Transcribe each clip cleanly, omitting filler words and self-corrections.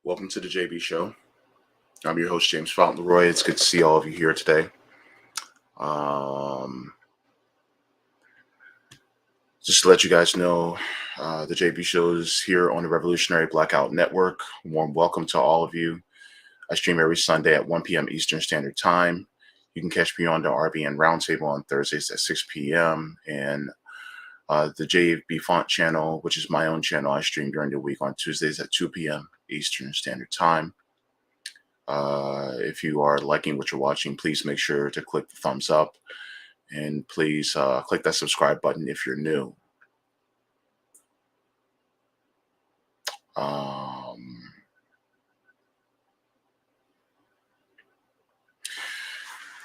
Welcome to the JB Show. I'm your host, Jaybefaunt Channel. It's good to see all of you here today. Just to let you guys know, the JB Show is here on the Revolutionary Blackout Network. Warm welcome to all of you. I stream every Sunday at 1 p.m. Eastern Standard Time. You can catch me on the RBN Roundtable on Thursdays at 6 p.m. and the Jaybefaunt Channel, which is my own channel. I stream during the week on Tuesdays at 2 p.m. Eastern Standard Time. If you are liking what you're watching, please make sure to click the thumbs up and please click that subscribe button if you're new.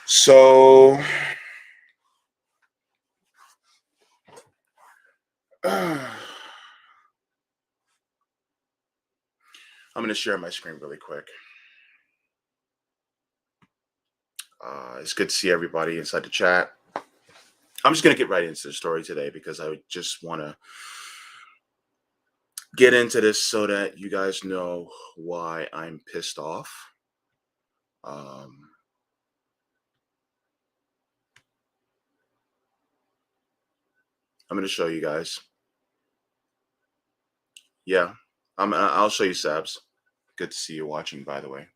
So I'm going to share my screen really quick. It's good to see everybody inside the chat. I'm just going to get right into the story today because I just want to get into this so that you guys know why I'm pissed off. I'm going to show you guys. Yeah, I'll show you, Sabs. Good to see you watching, by the way.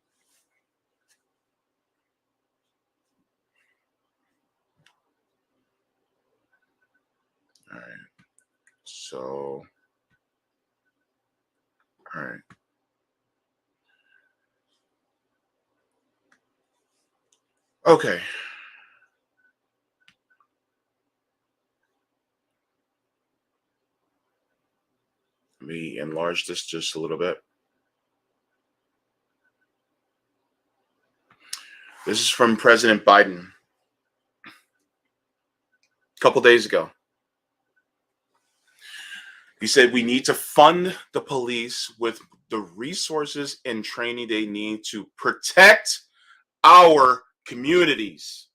All right. So, all right. Okay. Let me enlarge this just a little bit. This is from President Biden a couple days ago. He said we need to fund the police with the resources and training they need to protect our communities.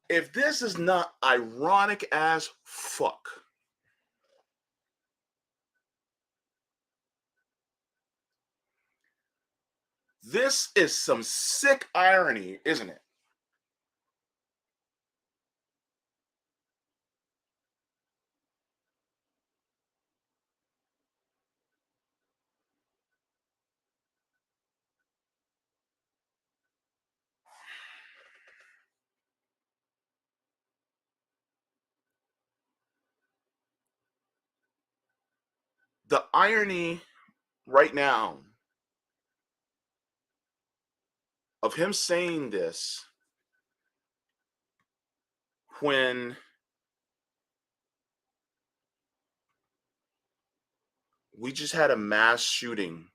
If this is not ironic as fuck, this is some sick irony, isn't it? The irony right now of him saying this when we just had a mass shooting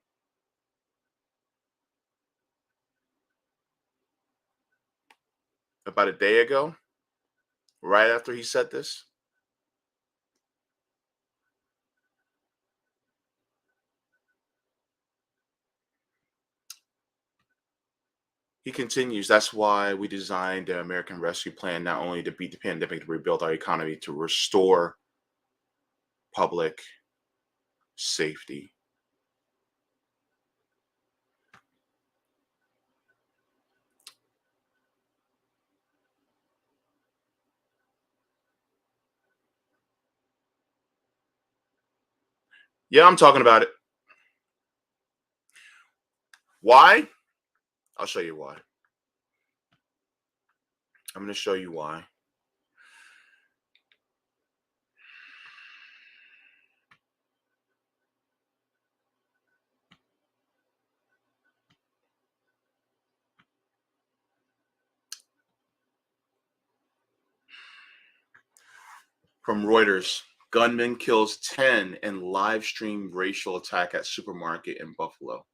about a day ago, right after he said this. He continues, that's why we designed the American Rescue Plan, not only to beat the pandemic, to rebuild our economy, to restore public safety. Yeah, I'm talking about it. Why? I'll show you why. I'm going to show you why. From Reuters, gunman kills 10 in live stream racial attack at supermarket in Buffalo.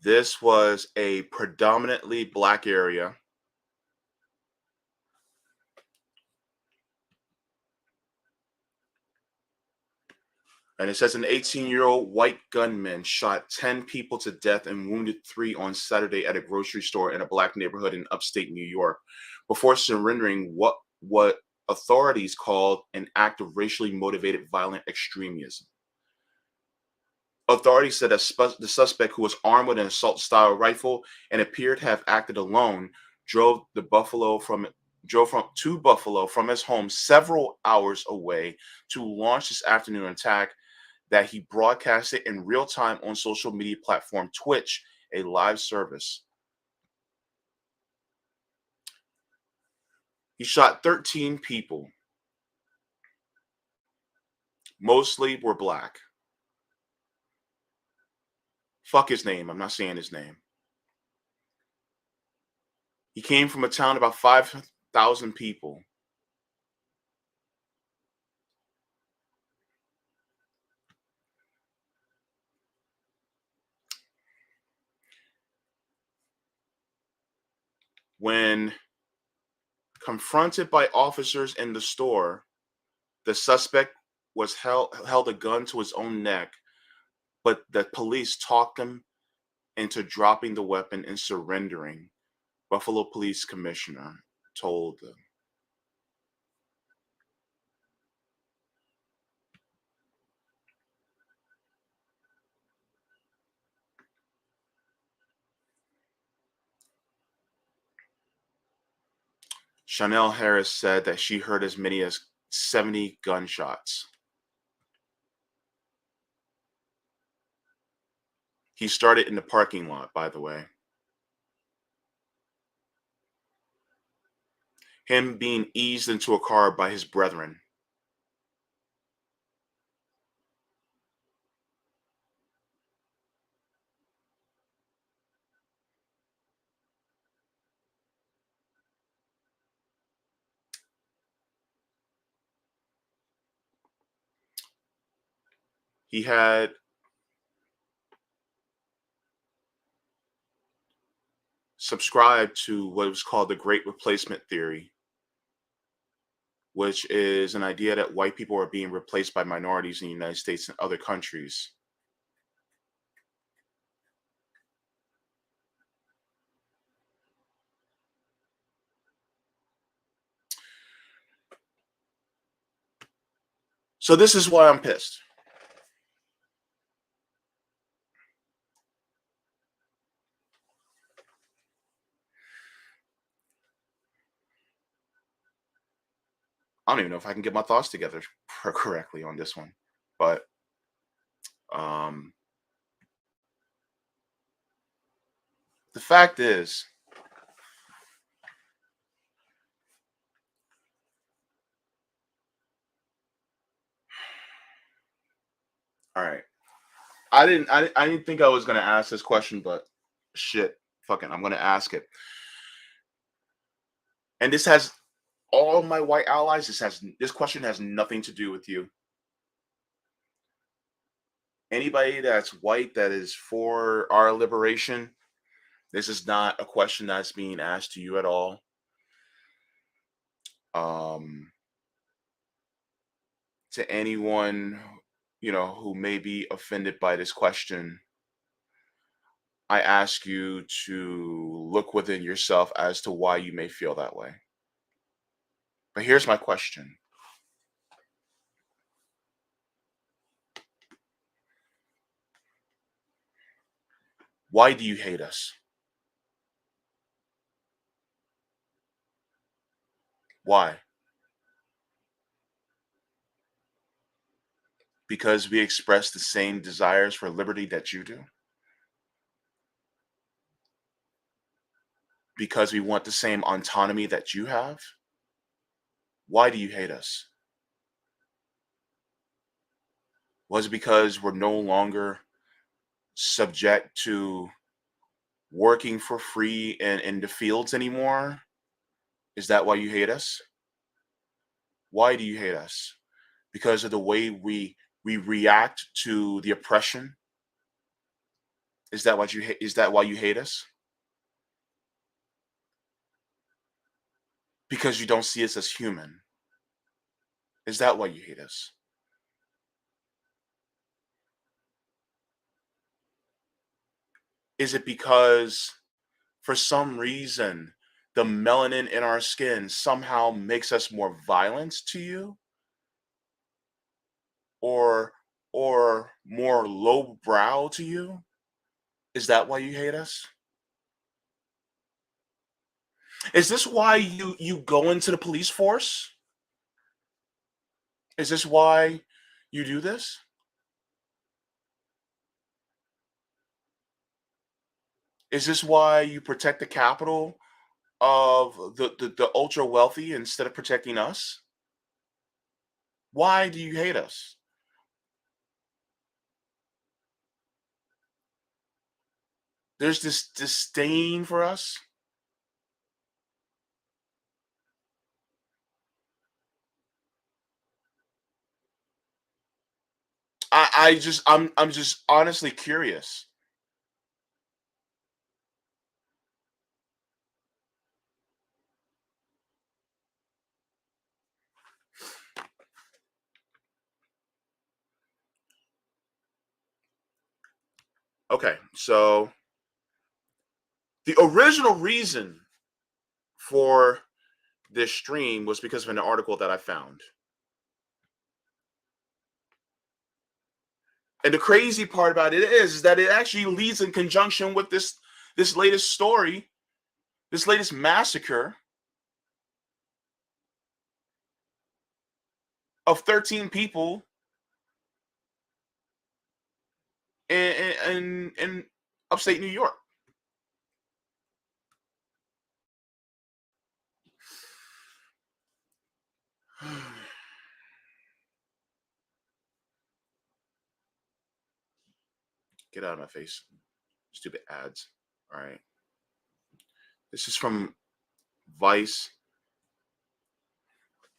This was a predominantly black area. And it says an 18-year-old white gunman shot 10 people to death and wounded three on Saturday at a grocery store in a black neighborhood in upstate New York before surrendering what authorities called an act of racially motivated violent extremism. Authorities said that the suspect, who was armed with an assault-style rifle and appeared to have acted alone, drove the Buffalo from drove from to Buffalo from his home several hours away to launch this afternoon attack that he broadcasted in real time on social media platform Twitch, a live service. He shot 13 people. Mostly were black. Fuck his name. I'm not saying his name. He came from a town about 5,000 people. When confronted by officers in the store, the suspect was held a gun to his own neck, but the police talked him into dropping the weapon and surrendering. Buffalo Police Commissioner told them. Chanel Harris said that she heard as many as 70 gunshots. He started in the parking lot, by the way. Him being eased into a car by his brethren. He had subscribed to what was called the Great Replacement Theory, which is an idea that white people are being replaced by minorities in the United States and other countries. So this is why I'm pissed. I don't even know if I can get my thoughts together correctly on this one, but um, the fact is, all right. I didn't think I was gonna ask this question, but shit, fuck it, I'm gonna ask it. And this has all my white allies. This question has nothing to do with you. Anybody that's white that is for our liberation, this is not a question that's being asked to you at all. Um, to anyone, who may be offended by this question, I ask you to look within yourself as to why you may feel that way. But here's my question. Why do you hate us? Why? Because we express the same desires for liberty that you do? Because we want the same autonomy that you have? Why do you hate us? Was it because we're no longer subject to working for free in the fields anymore? Is that why you hate us? Why do you hate us? Because of the way we react to the oppression? Is that why you hate us? Because you don't see us as human. Is that why you hate us? Is it because for some reason the melanin in our skin somehow makes us more violent to you, or more lowbrow to you? Is that why you hate us? Is this why you go into the police force? Is this why you do this? Is this why you protect the capital of the ultra wealthy instead of protecting us? Why do you hate us? There's this disdain for us. I'm just honestly curious. Okay, so the original reason for this stream was because of an article that I found. And the crazy part about it is that it actually leads in conjunction with this latest story, this latest massacre of 13 people in upstate New York. Get out of my face. Stupid ads. All right. This is from Vice.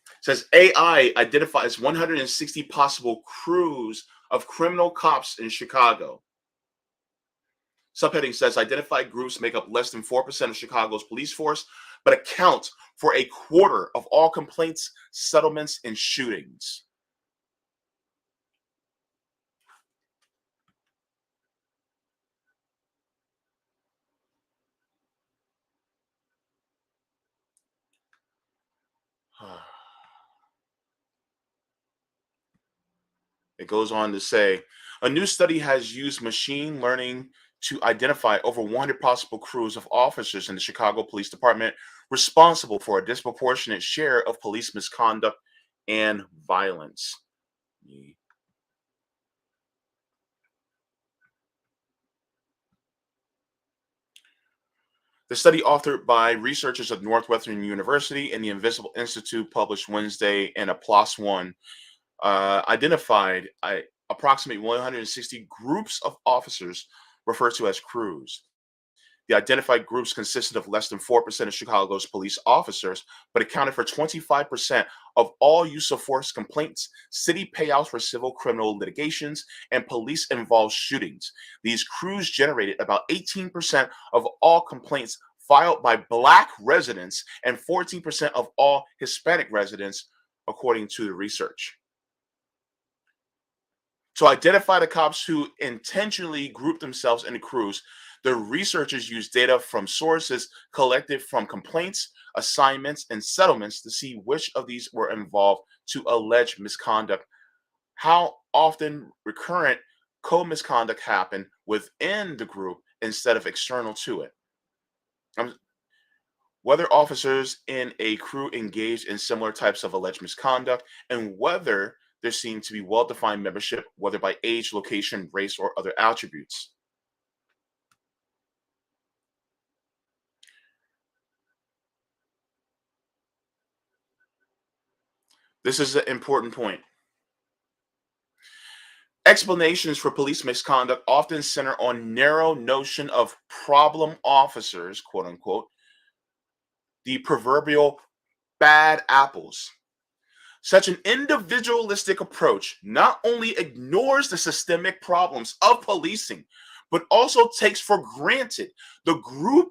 It says AI identifies 160 possible crews of criminal cops in Chicago. Subheading says identified groups make up less than 4% of Chicago's police force, but account for a quarter of all complaints, settlements, and shootings. It goes on to say a new study has used machine learning to identify over 100 possible crews of officers in the Chicago Police Department responsible for a disproportionate share of police misconduct and violence. The study, authored by researchers at Northwestern University and the Invisible Institute, published Wednesday in a PLOS One, identified approximately 160 groups of officers referred to as crews. The identified groups consisted of less than 4% of Chicago's police officers, but accounted for 25% of all use of force complaints, city payouts for civil criminal litigations, and police involved shootings. These crews generated about 18% of all complaints filed by Black residents and 14% of all Hispanic residents, according to the research. To identify the cops who intentionally group themselves into crews, the researchers used data from sources collected from complaints, assignments, and settlements to see which of these were involved to alleged misconduct, how often recurrent co-misconduct happened within the group instead of external to it, um, whether officers in a crew engaged in similar types of alleged misconduct, and whether there seemed to be well-defined membership, whether by age, location, race, or other attributes. This is an important point. Explanations for police misconduct often center on narrow notion of problem officers, quote unquote, the proverbial bad apples. Such an individualistic approach not only ignores the systemic problems of policing, but also takes for granted the group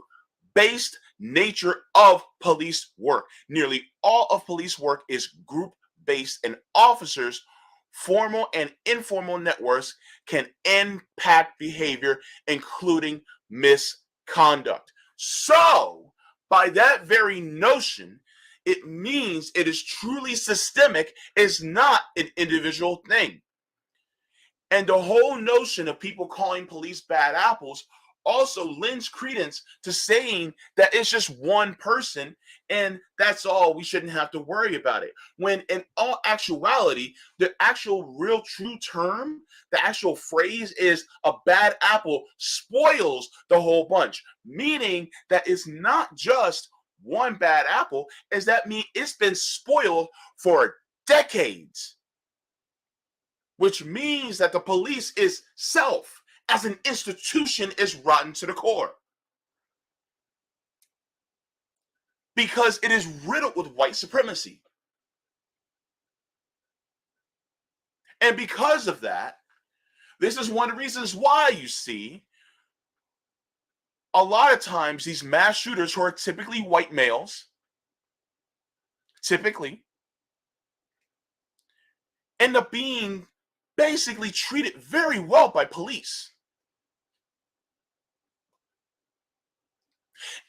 based nature of police work. Nearly all of police work is group based, and officers formal and informal networks can impact behavior, including misconduct. So, by that very notion, it means it is truly systemic, it's not an individual thing. And the whole notion of people calling police bad apples also lends credence to saying that it's just one person and that's all. We shouldn't have to worry about it. When in all actuality, the actual real true term, the actual phrase is a bad apple spoils the whole bunch, meaning that it's not just one bad apple, is that mean it's been spoiled for decades, which means that the police is self as an institution is rotten to the core because it is riddled with white supremacy. And because of that, this is one of the reasons why you see a lot of times these mass shooters who are typically white males, typically end up being basically treated very well by police.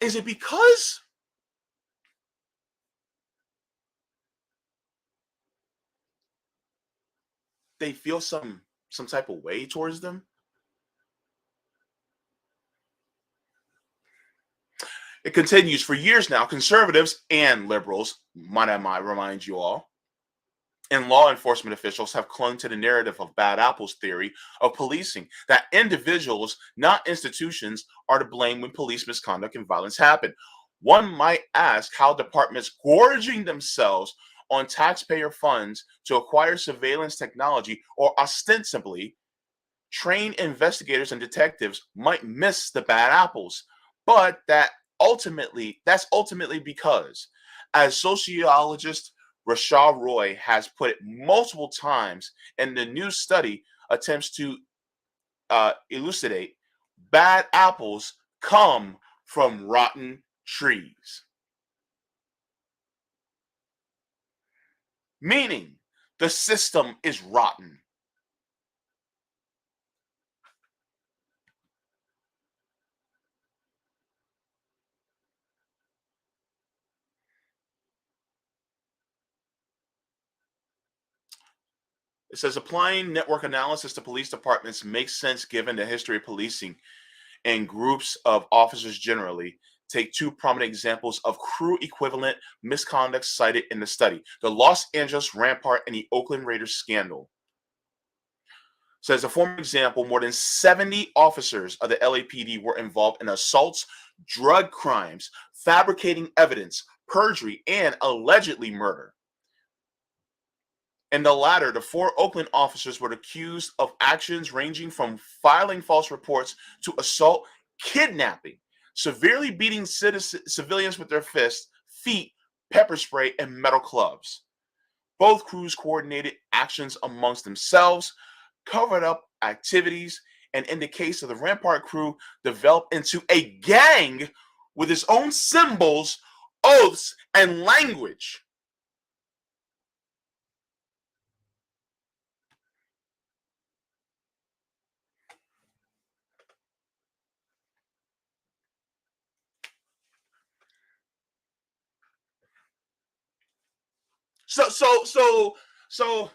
Is it because they feel some type of way towards them? It continues for years now. Conservatives and liberals, might I remind you all, and law enforcement officials have clung to the narrative of bad apples theory of policing, that individuals, not institutions, are to blame when police misconduct and violence happen. One might ask how departments gorging themselves on taxpayer funds to acquire surveillance technology or ostensibly trained investigators and detectives might miss the bad apples, but that's ultimately because, as sociologist Rashad Roy has put it multiple times in the new study attempts to elucidate, bad apples come from rotten trees. Meaning the system is rotten. It says applying network analysis to police departments makes sense given the history of policing and groups of officers generally. Take two prominent examples of crew equivalent misconduct cited in the study: the Los Angeles Rampart and the Oakland Raiders scandal. So, as a former example, more than 70 officers of the LAPD were involved in assaults, drug crimes, fabricating evidence, perjury, and allegedly murder. In the latter, the four Oakland officers were accused of actions ranging from filing false reports to assault, kidnapping, severely beating civilians with their fists, feet, pepper spray, and metal clubs. Both crews coordinated actions amongst themselves, covered up activities, and in the case of the Rampart crew, developed into a gang with its own symbols, oaths, and language. So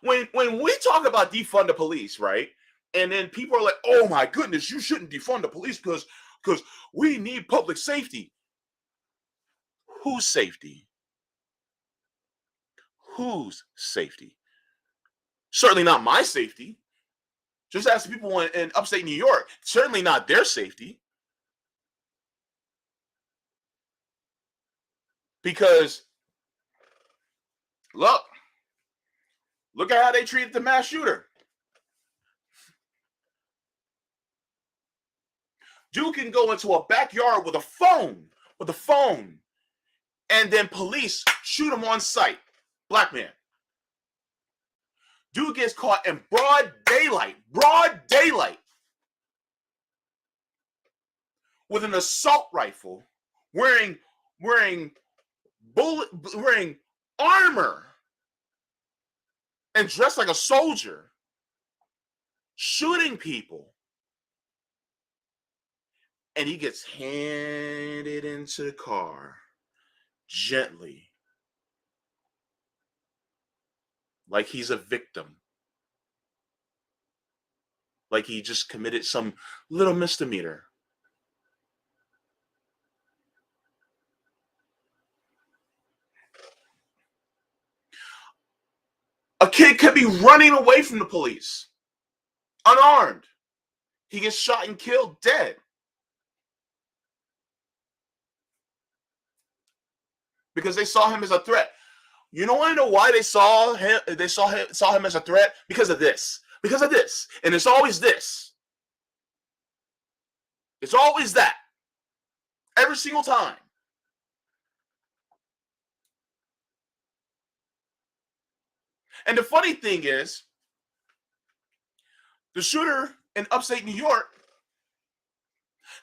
when we talk about defund the police, right? And then people are like, "Oh my goodness, you shouldn't defund the police because we need public safety." Whose safety? Whose safety? Certainly not my safety. Just ask people in upstate New York. Certainly not their safety. Because look, look at how they treated the mass shooter. Dude can go into a backyard with a phone, and then police shoot him on sight. Black man. Dude gets caught in broad daylight, with an assault rifle, wearing wearing bullet wearing armor, and dressed like a soldier, shooting people. And he gets handed into the car gently, like he's a victim, like he just committed some little misdemeanor. A kid could be running away from the police, unarmed. He gets shot and killed, dead. Because they saw him as a threat. You don't want to know why they saw him? They saw him as a threat because of this. Because of this. And it's always this. It's always that. Every single time. And the funny thing is, the shooter in upstate New York,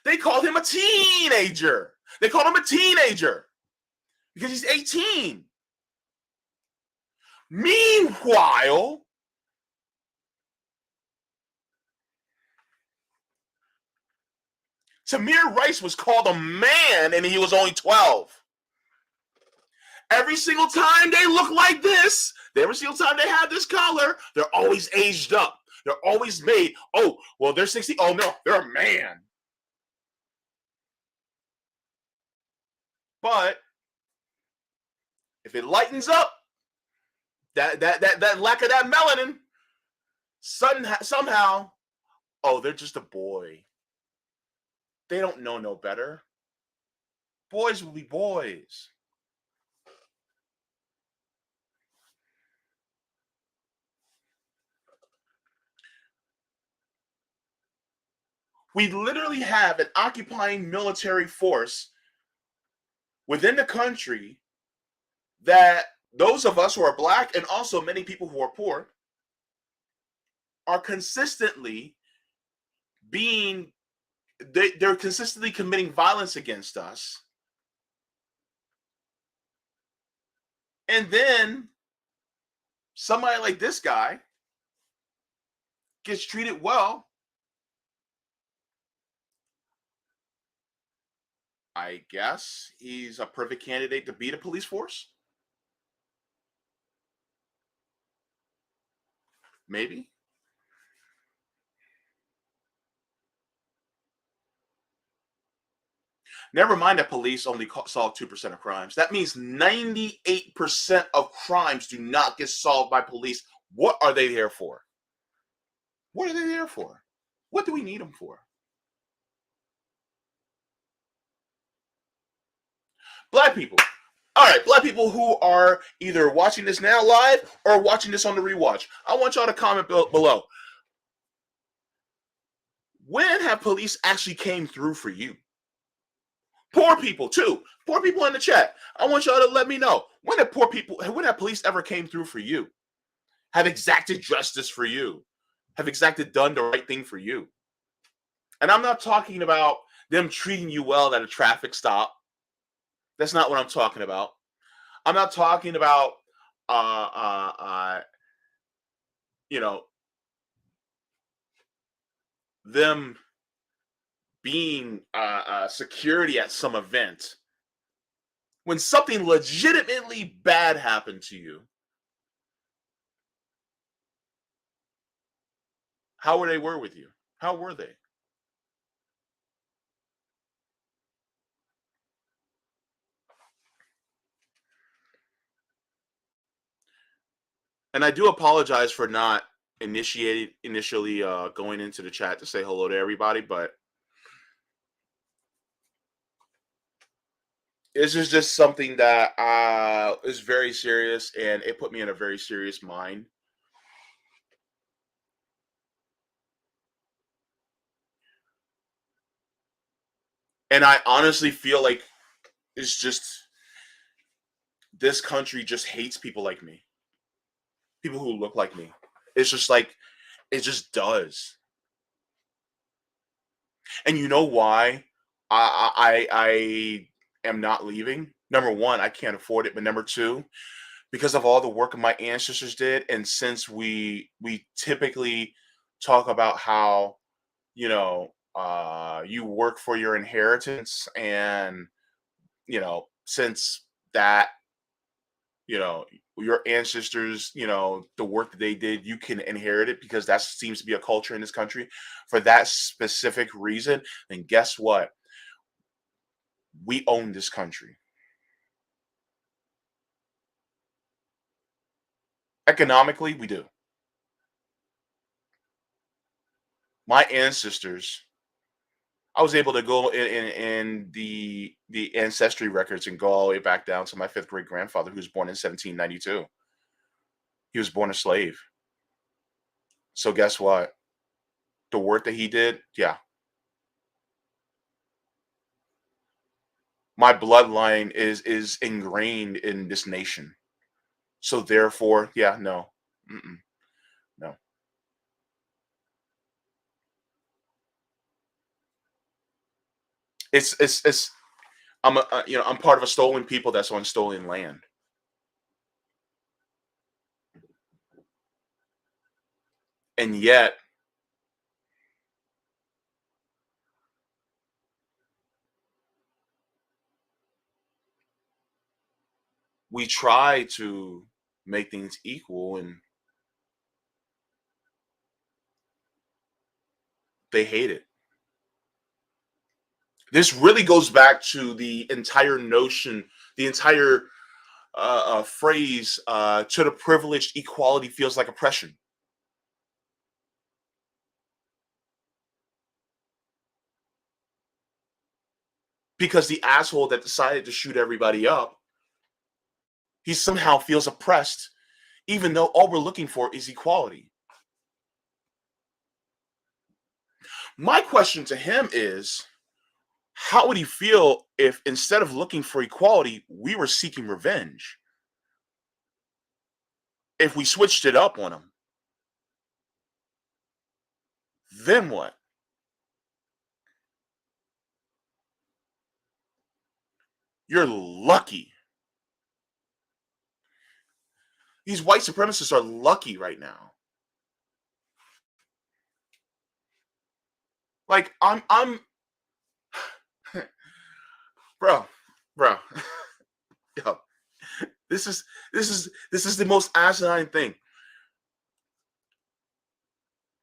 they called him a teenager. They called him a teenager because he's 18. Meanwhile, Tamir Rice was called a man and he was only 12. Every single time they look like this, every single time they have this collar, they're always aged up. They're always made, oh, well, they're 60. Oh, no, they're a man. But if it lightens up, that lack of that melanin, somehow, oh, they're just a boy. They don't know no better. Boys will be boys. We literally have an occupying military force within the country that those of us who are black and also many people who are poor are consistently they're consistently committing violence against us. And then somebody like this guy gets treated well. I guess he's a perfect candidate to be the police force. Maybe. Never mind that police only solve 2% of crimes. That means 98% of crimes do not get solved by police. What are they there for? What are they there for? What do we need them for? Black people. All right, black people who are either watching this now live or watching this on the rewatch. I want y'all to comment below. When have police actually came through for you? Poor people too. Poor people in the chat. I want y'all to let me know. When have police ever came through for you? Have exacted justice for you? Have done the right thing for you? And I'm not talking about them treating you well at a traffic stop. That's not what I'm talking about. I'm not talking about you know, them being security at some event. When something legitimately bad happened to you, how were they with you? How were they? And I do apologize for not initially going into the chat to say hello to everybody, but this is just something that is very serious, and it put me in a very serious mind. And I honestly feel like it's just this country just hates people like me, people who look like me. It's just like it just does. And you know why I am not leaving? Number one, I can't afford it, but number two, because of all the work my ancestors did. And since we typically talk about how, you work for your inheritance, and since that, you know your ancestors, the work that they did, you can inherit it because that seems to be a culture in this country for that specific reason. And guess what? We own this country economically. We do. My ancestors, I was able to go in the ancestry records and go all the way back down to my fifth great grandfather, who was born in 1792. He was born a slave. So guess what? The work that he did, yeah, my bloodline is ingrained in this nation. So therefore, yeah, no, mm-mm, no. It's I'm part of a stolen people that's on stolen land, and yet we try to make things equal, and they hate it. This really goes back to the entire notion, the entire phrase, "To the privileged, equality feels like oppression," because the asshole that decided to shoot everybody up, he somehow feels oppressed, even though all we're looking for is equality. My question to him is, how would he feel if instead of looking for equality, we were seeking revenge? If we switched it up on him, then what? You're lucky. These white supremacists are lucky right now. Like I'm bro, bro. Yo, this is the most asinine thing.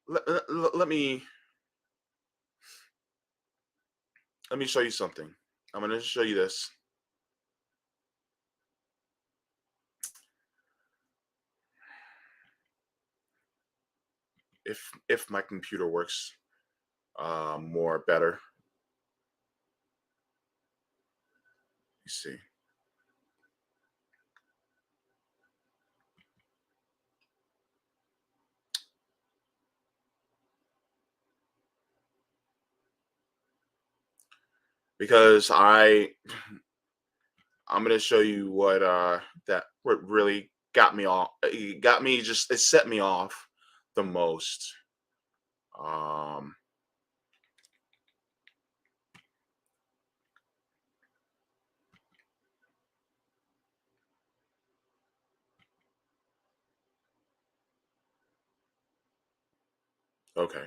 Let me show you something. I'm gonna show you this. If my computer works more better. You see, because I'm gonna show you what really got me off. It got me just it set me off the most. Um, okay.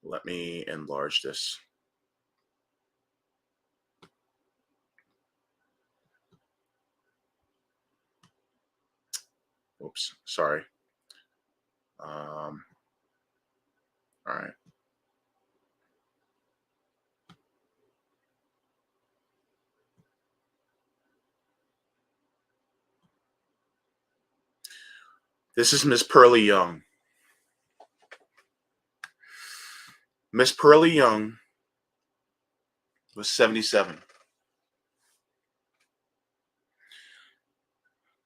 Let me enlarge this. Oops, sorry. All right. This is Miss Pearlie Young. Miss Pearlie Young was 77.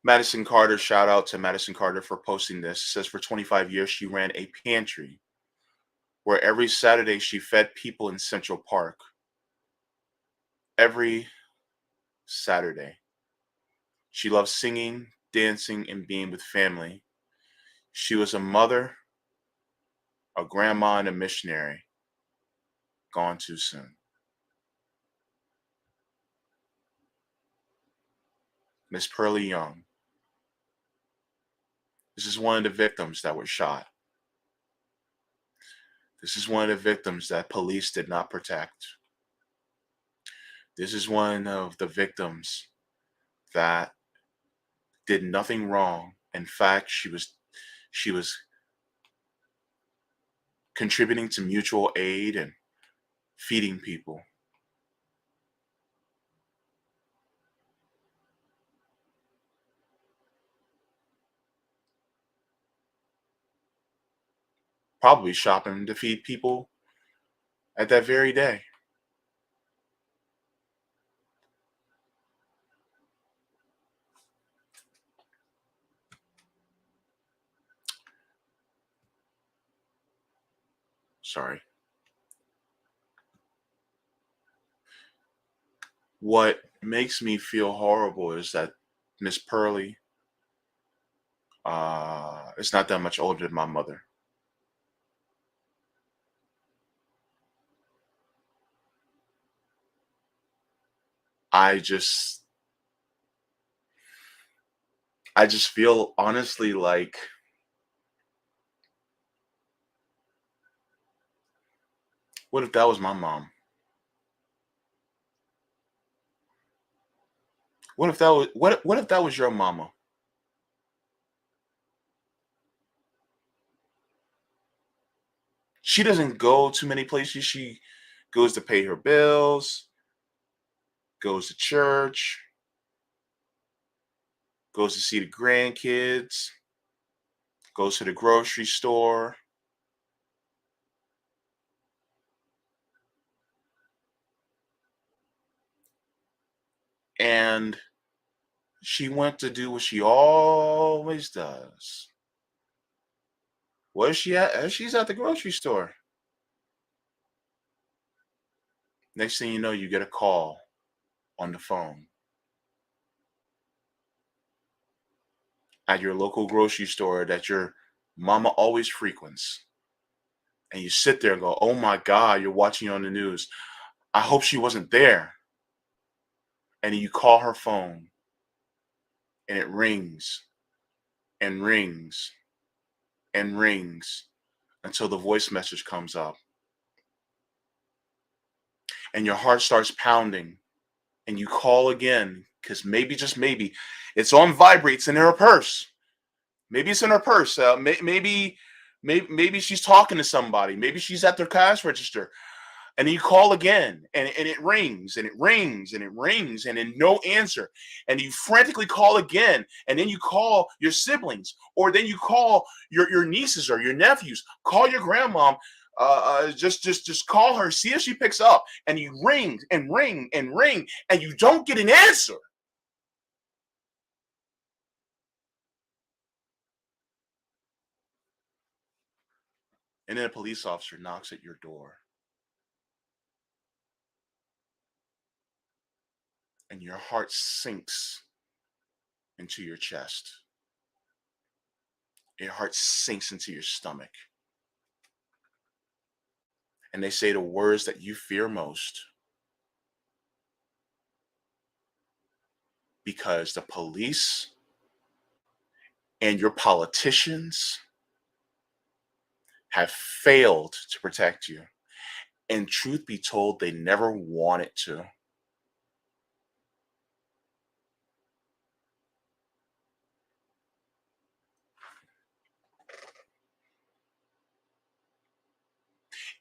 Madison Carter, shout out to Madison Carter for posting this. Says for 25 years she ran a pantry where every Saturday she fed people in Central Park. Every Saturday. She loved singing, dancing, and being with family. She was a mother, a grandma, and a missionary. gone too soon. Miss Pearlie Young. This is one of the victims that were shot. This is one of the victims that police did not protect. This is one of the victims that did nothing wrong. In fact, she was contributing to mutual aid and feeding people. Probably shopping to feed people at that very day. Sorry. What makes me feel horrible is that Miss Pearlie is not that much older than my mother. I just I just feel honestly like, what if that was my mom? What if that was your mama? She doesn't go to many places. She goes to pay her bills, goes to church, goes to see the grandkids, goes to the grocery store, and she went to do what she always does. Where's she at? She's at the grocery store. Next thing you know, you get a call on the phone at your local grocery store that your mama always frequents. And you sit there and go, oh my God, you're watching on the news. I hope she wasn't there. And you call her phone and it rings and rings and rings until the voice message comes up. And your heart starts pounding and you call again because maybe, just maybe, it's on vibrates in her purse. Maybe it's in her purse. Maybe she's talking to somebody. Maybe she's at their cash register. And then you call again, and it rings, and it rings, and it rings, and then no answer. And you frantically call again, and then you call your siblings, or then you call your nieces or your nephews. Call your grandmom. Just call her, see if she picks up. And you ring and ring and ring, and you don't get an answer. And then a police officer knocks at your door, and your heart sinks into your chest. Your heart sinks into your stomach. And they say the words that you fear most, because the police and your politicians have failed to protect you. And truth be told, they never wanted to.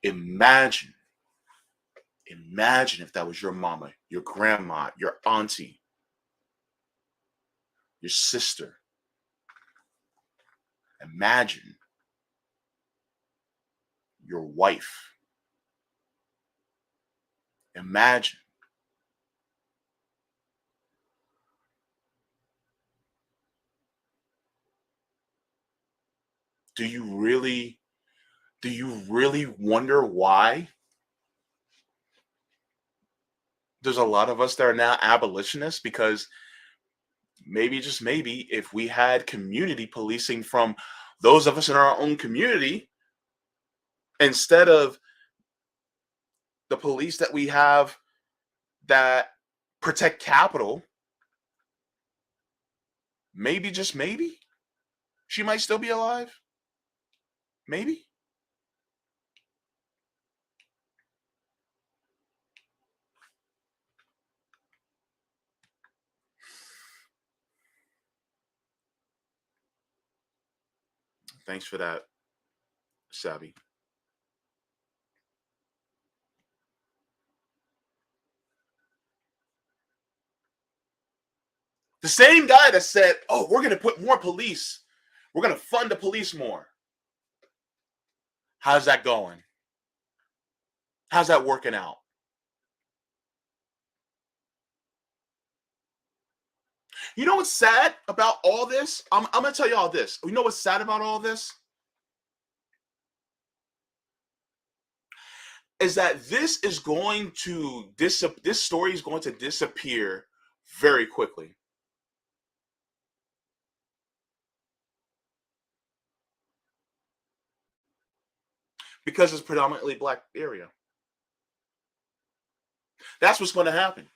Imagine, imagine if that was your mama, your grandma, your auntie, your sister. Imagine your wife. Imagine. Do you really, do you really wonder why there's a lot of us that are now abolitionists? Because maybe, just maybe, if we had community policing from those of us in our own community, instead of the police that we have that protect Capitol, maybe, just maybe, she might still be alive. Maybe. Thanks for that, Savvy. The same guy that said, "Oh, we're going to put more police. We're going to fund the police more." How's that going? How's that working out? You know what's sad about all this? I'm going to tell you all this. You know what's sad about all this? Is that this is going to this story is going to disappear very quickly. Because it's predominantly black area. That's what's going to happen.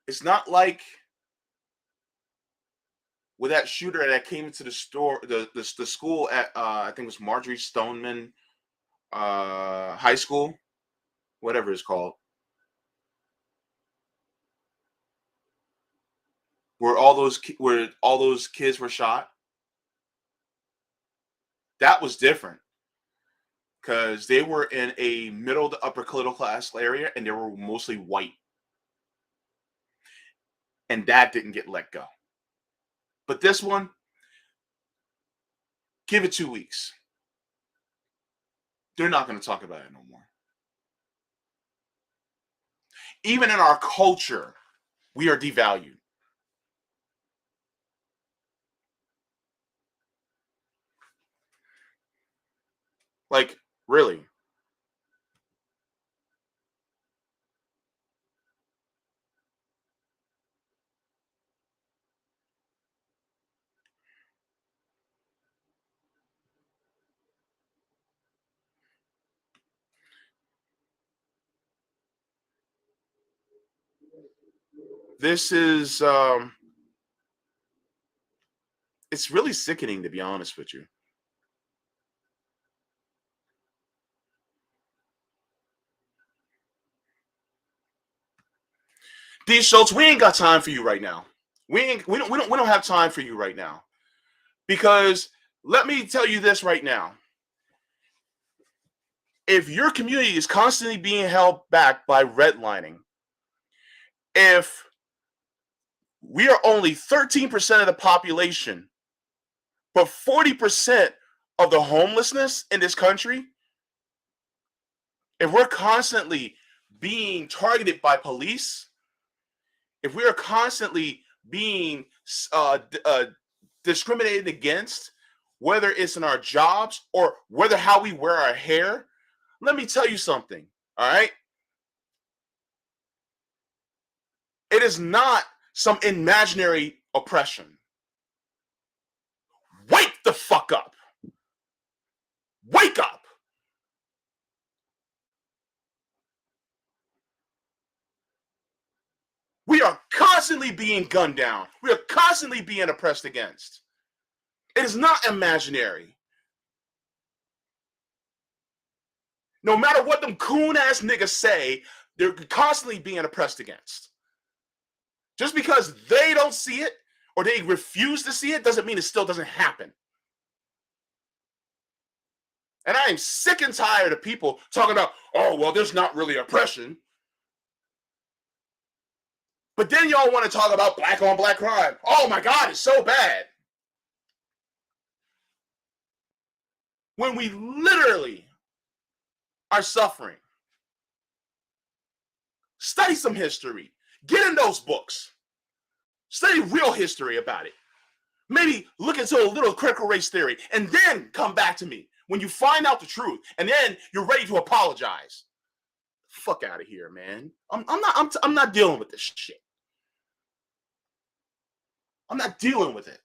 It's not like with that shooter that came into the store, the school at I think it was Marjorie Stoneman High School, whatever it's called, where all those kids were shot. That was different because they were in a middle to upper middle class area and they were mostly white, and that didn't get let go. But this one, give it 2 weeks. They're not going to talk about it no more. Even in our culture, we are devalued. Like, really. This is it's really sickening, to be honest with you. D Schultz, we ain't got time for you right now. We don't have time for you right now. Because let me tell you this right now. If your community is constantly being held back by redlining, if we are only 13% of the population, but 40% of the homelessness in this country, if we're constantly being targeted by police, if we are constantly being discriminated against, whether it's in our jobs or whether how we wear our hair, let me tell you something, all right? It is not some imaginary oppression. Wake the fuck up. Wake up. We are constantly being gunned down. We are constantly being oppressed against. It is not imaginary. No matter what them coon ass niggas say, they're constantly being oppressed against. Just because they don't see it or they refuse to see it doesn't mean it still doesn't happen. And I am sick and tired of people talking about, oh, well, there's not really oppression. But then y'all want to talk about black on black crime. Oh my God, it's so bad. When we literally are suffering. Study some history. Get in those books. Study real history about it. Maybe look into a little critical race theory and then come back to me when you find out the truth and then you're ready to apologize. Fuck out of here, man. I'm not dealing with this shit. I'm not dealing with it.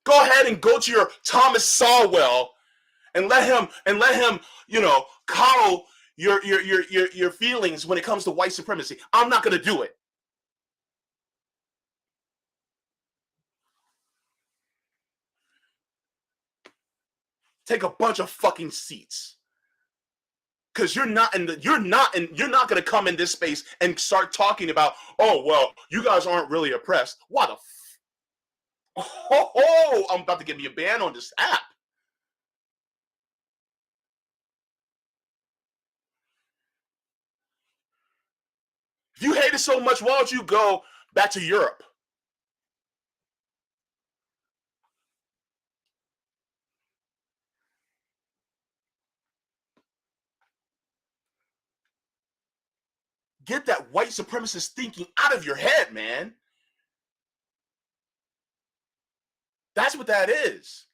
Go ahead and go to your Thomas Sowell and let him, coddle your feelings when it comes to white supremacy. I'm not going to do it. Take a bunch of fucking seats. Because you're not going to come in this space and start talking about, oh, well, you guys aren't really oppressed. Why the I'm about to get me a ban on this app. If you hate it so much, why don't you go back to Europe? Get that white supremacist thinking out of your head, man. That's what that is.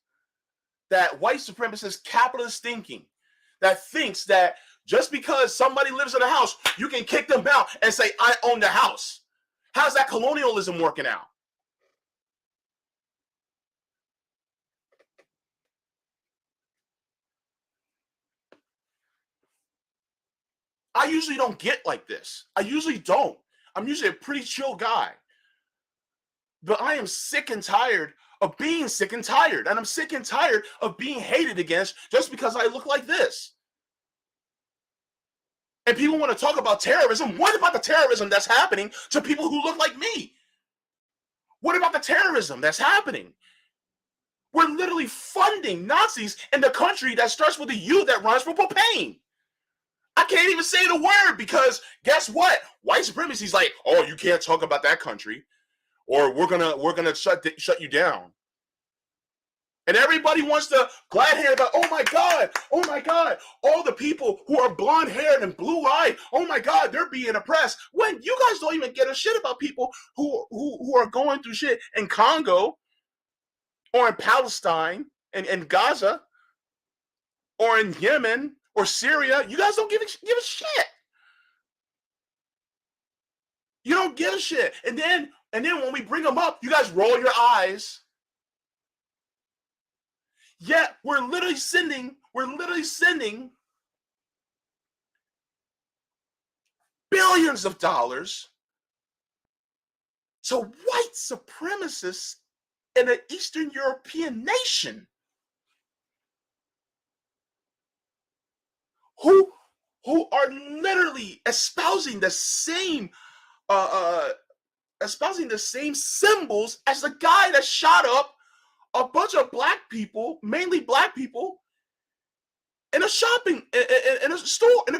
That white supremacist capitalist thinking that thinks that just because somebody lives in a house, you can kick them out and say, I own the house. How's that colonialism working out? I usually don't get like this. I usually don't. I'm usually a pretty chill guy. But I am sick and tired of being sick and tired. And I'm sick and tired of being hated against just because I look like this. And people want to talk about terrorism. What about the terrorism that's happening to people who look like me? What about the terrorism that's happening? We're literally funding Nazis in the country that starts with a U that rhymes with propane. I can't even say the word because guess what? White supremacy's like, oh, you can't talk about that country, or we're gonna shut you down. And everybody wants to glad hand about, oh my God, all the people who are blonde haired and blue eyed, oh my God, they're being oppressed. When you guys don't even get a shit about people who are going through shit in Congo or in Palestine and Gaza or in Yemen or Syria. You guys don't give a shit. You don't give a shit. And then when we bring them up, you guys roll your eyes. Yet we're literally sending billions of dollars to white supremacists in an Eastern European nation who are literally espousing the same symbols as the guy that shot up a bunch of black people, mainly black people, in a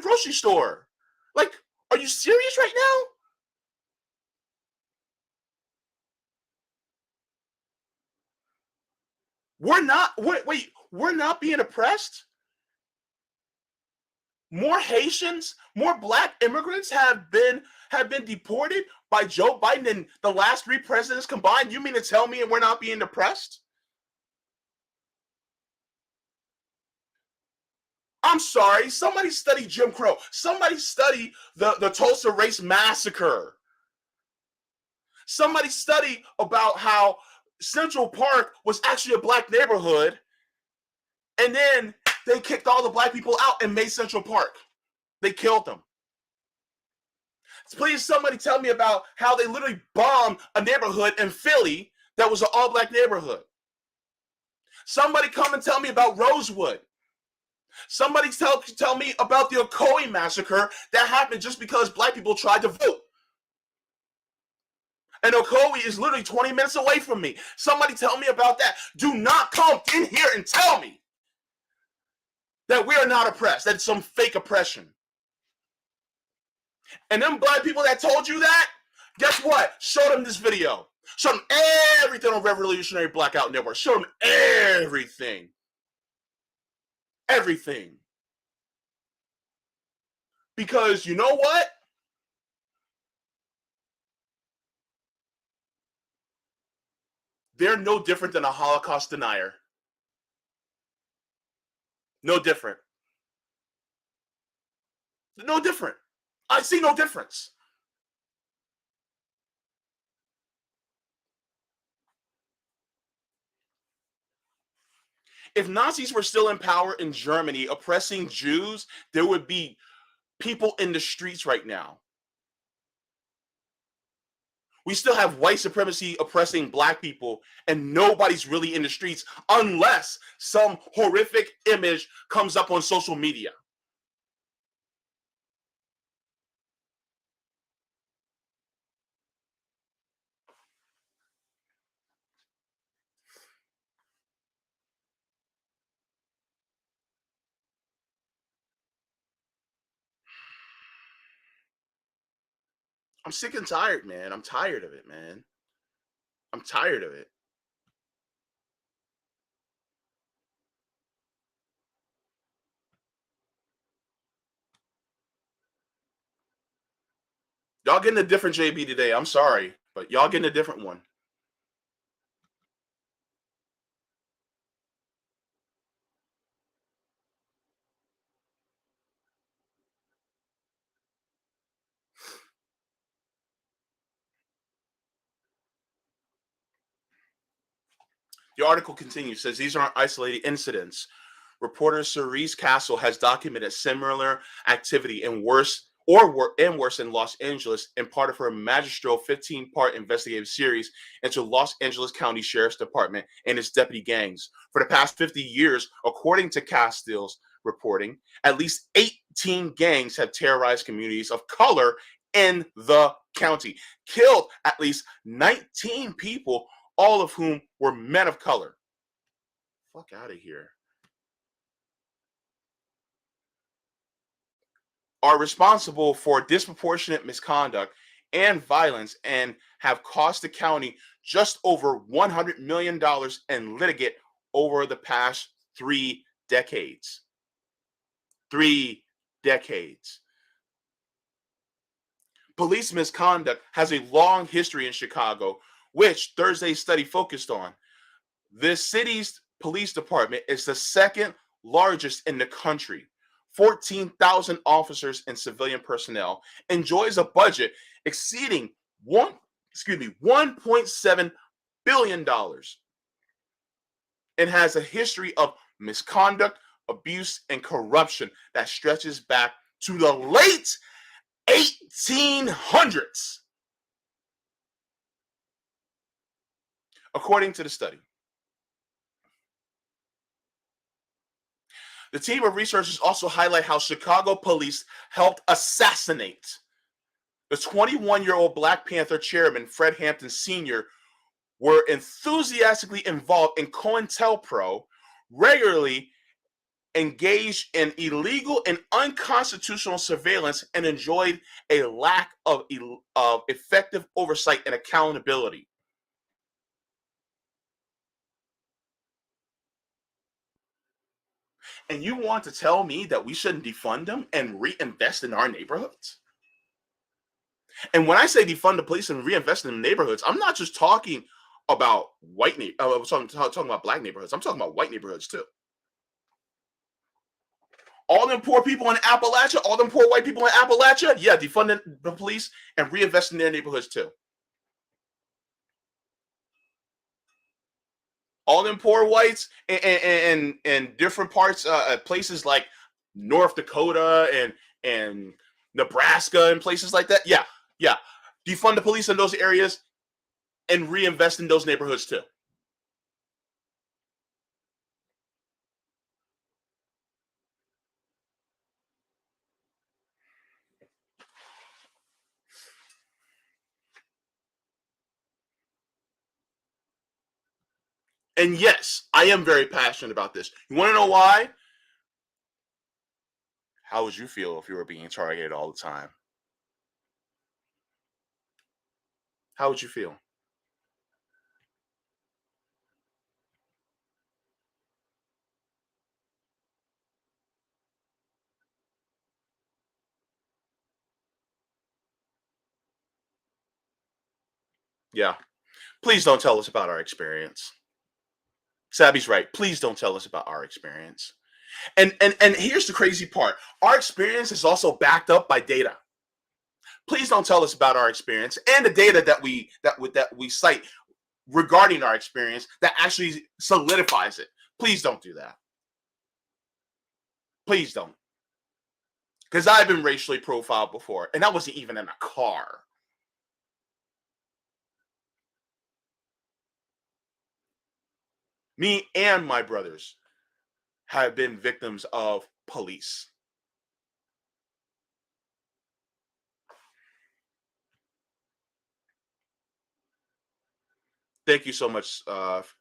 grocery store. Like, are you serious right now? We're not being oppressed. More Haitians, more black immigrants have been deported by Joe Biden and the last 3 presidents combined. You mean to tell me we're not being oppressed? I'm sorry. Somebody study Jim Crow. Somebody study the Tulsa Race Massacre. Somebody study about how Central Park was actually a black neighborhood, and then they kicked all the black people out and made Central Park. They killed them. Please, somebody tell me about how they literally bombed a neighborhood in Philly that was an all-black neighborhood. Somebody come and tell me about Rosewood. Somebody tell me about the Ocoee massacre that happened just because black people tried to vote. And Ocoee is literally 20 minutes away from me. Somebody tell me about that. Do not come in here and tell me that we are not oppressed, that it's some fake oppression. And them black people that told you that, guess what? Show them this video. Show them everything on Revolutionary Blackout Network. Show them everything. Everything. Because you know what? They're no different than a Holocaust denier. No different. No different. I see no difference. If Nazis were still in power in Germany oppressing Jews, there would be people in the streets right now. We still have white supremacy oppressing black people, and nobody's really in the streets unless some horrific image comes up on social media. I'm sick and tired, man. I'm tired of it, man. I'm tired of it. Y'all getting a different JB today. I'm sorry, but y'all getting a different one. The article continues, says these aren't isolated incidents. Reporter Cerise Castle has documented similar activity in worse in Los Angeles in part of her magistral 15-part investigative series into Los Angeles County Sheriff's Department and its deputy gangs. For the past 50 years, according to Castle's reporting, at least 18 gangs have terrorized communities of color in the county, killed at least 19 people, all of whom were men of color. Fuck out of here. Are responsible for disproportionate misconduct and violence and have cost the county just over $100 million in litigate over the past 3 decades. 3 decades. Police misconduct has a long history in Chicago, which Thursday's study focused on. The city's police department is the second largest in the country. 14,000 officers and civilian personnel, enjoys a budget exceeding $1.7 billion, and has a history of misconduct, abuse, and corruption that stretches back to the late 1800s. According to the study, the team of researchers also highlight how Chicago police helped assassinate the 21-year-old Black Panther chairman, Fred Hampton Sr., were enthusiastically involved in COINTELPRO, regularly engaged in illegal and unconstitutional surveillance, and enjoyed a lack of effective oversight and accountability. And you want to tell me that we shouldn't defund them and reinvest in our neighborhoods? And when I say defund the police and reinvest in the neighborhoods, I'm not just talking about I'm talking about black neighborhoods. I'm talking about white neighborhoods too. All them poor people in Appalachia, all them poor white people in Appalachia, yeah, defund the police and reinvest in their neighborhoods too. All them poor whites in different parts, places like North Dakota and Nebraska and places like that. Yeah, yeah. Defund the police in those areas and reinvest in those neighborhoods too. And yes, I am very passionate about this. You want to know why? How would you feel if you were being targeted all the time? How would you feel? Yeah. Please don't tell us about our experience. Sabby's right. Please don't tell us about our experience. And here's the crazy part. Our experience is also backed up by data. Please don't tell us about our experience and the data that we cite regarding our experience that actually solidifies it. Please don't do that. Please don't. Because I've been racially profiled before, and I wasn't even in a car. Me and my brothers have been victims of police. Thank you so much,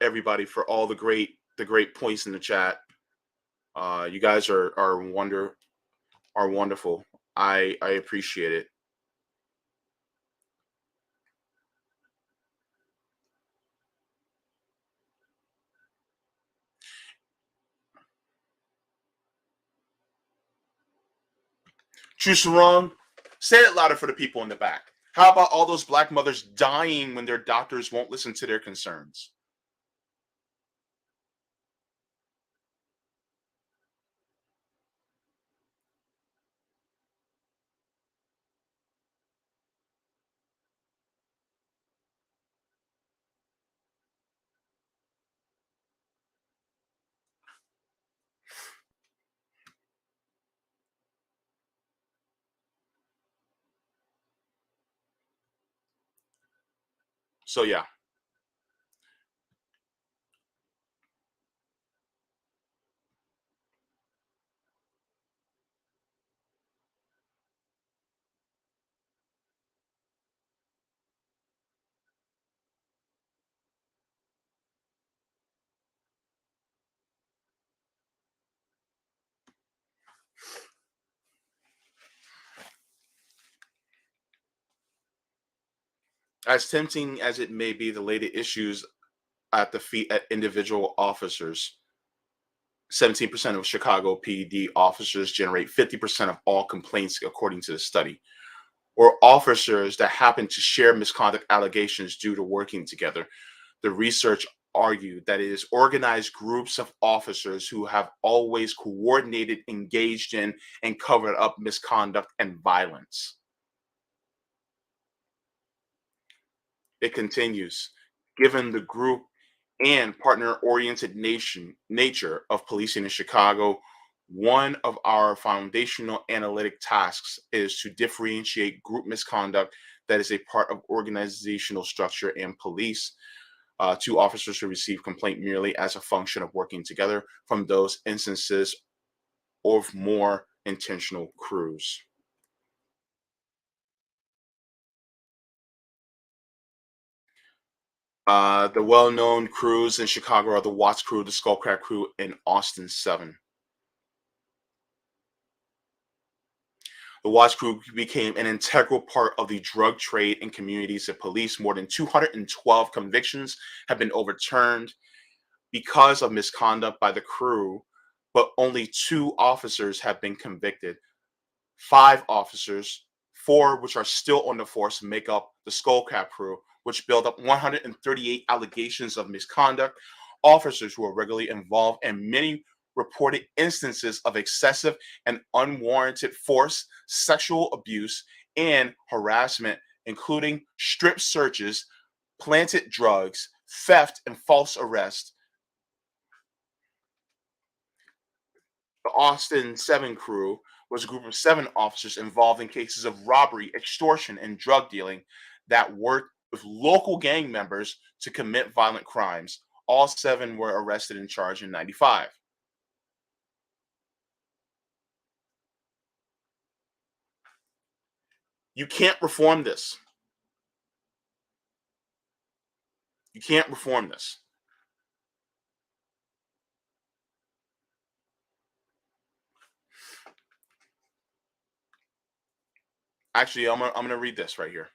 everybody, for all the great points in the chat. You guys are wonderful. I appreciate it. True Sarong, say it louder for the people in the back. How about all those black mothers dying when their doctors won't listen to their concerns? So yeah, as tempting as it may be, the latest issues at the feet at individual officers. 17% of Chicago PD officers generate 50% of all complaints, according to the study, or officers that happen to share misconduct allegations due to working together. The research argued that it is organized groups of officers who have always coordinated, engaged in, and covered up misconduct and violence. It continues, given the group and partner oriented nature of policing in Chicago, one of our foundational analytic tasks is to differentiate group misconduct that is a part of organizational structure and police to officers who receive complaint merely as a function of working together from those instances of more intentional crews. The well-known crews in Chicago are the Watts crew, the Skullcrack crew, and Austin 7. The Watts crew became an integral part of the drug trade in communities of police. More than 212 convictions have been overturned because of misconduct by the crew, but only 2 officers have been convicted. 5 officers, 4 which are still on the force, make up the Skullcap crew, which build up 138 allegations of misconduct. Officers who are regularly involved in many reported instances of excessive and unwarranted force, sexual abuse, and harassment, including strip searches, planted drugs, theft, and false arrest. The Austin 7 crew was a group of 7 officers involved in cases of robbery, extortion, and drug dealing that worked with local gang members to commit violent crimes. All 7 were arrested and charged in 95. You can't reform this. You can't reform this. Actually, I'm gonna read this right here.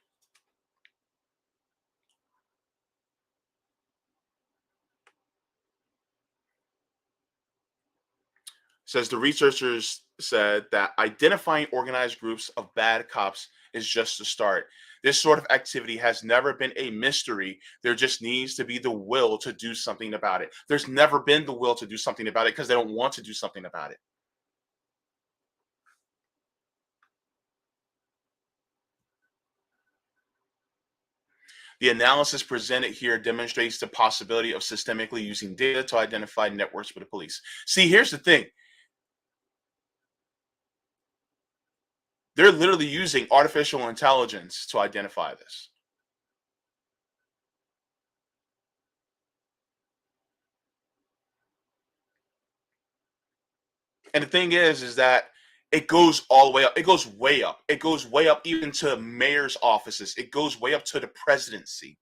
Says the researchers said that identifying organized groups of bad cops is just the start. This sort of activity has never been a mystery. There just needs to be the will to do something about it. There's never been the will to do something about it because they don't want to do something about it. The analysis presented here demonstrates the possibility of systemically using data to identify networks with the police. See, here's the thing. They're literally using artificial intelligence to identify this. And the thing is that it goes all the way up. It goes way up. It goes way up even to mayor's offices. It goes way up to the presidency,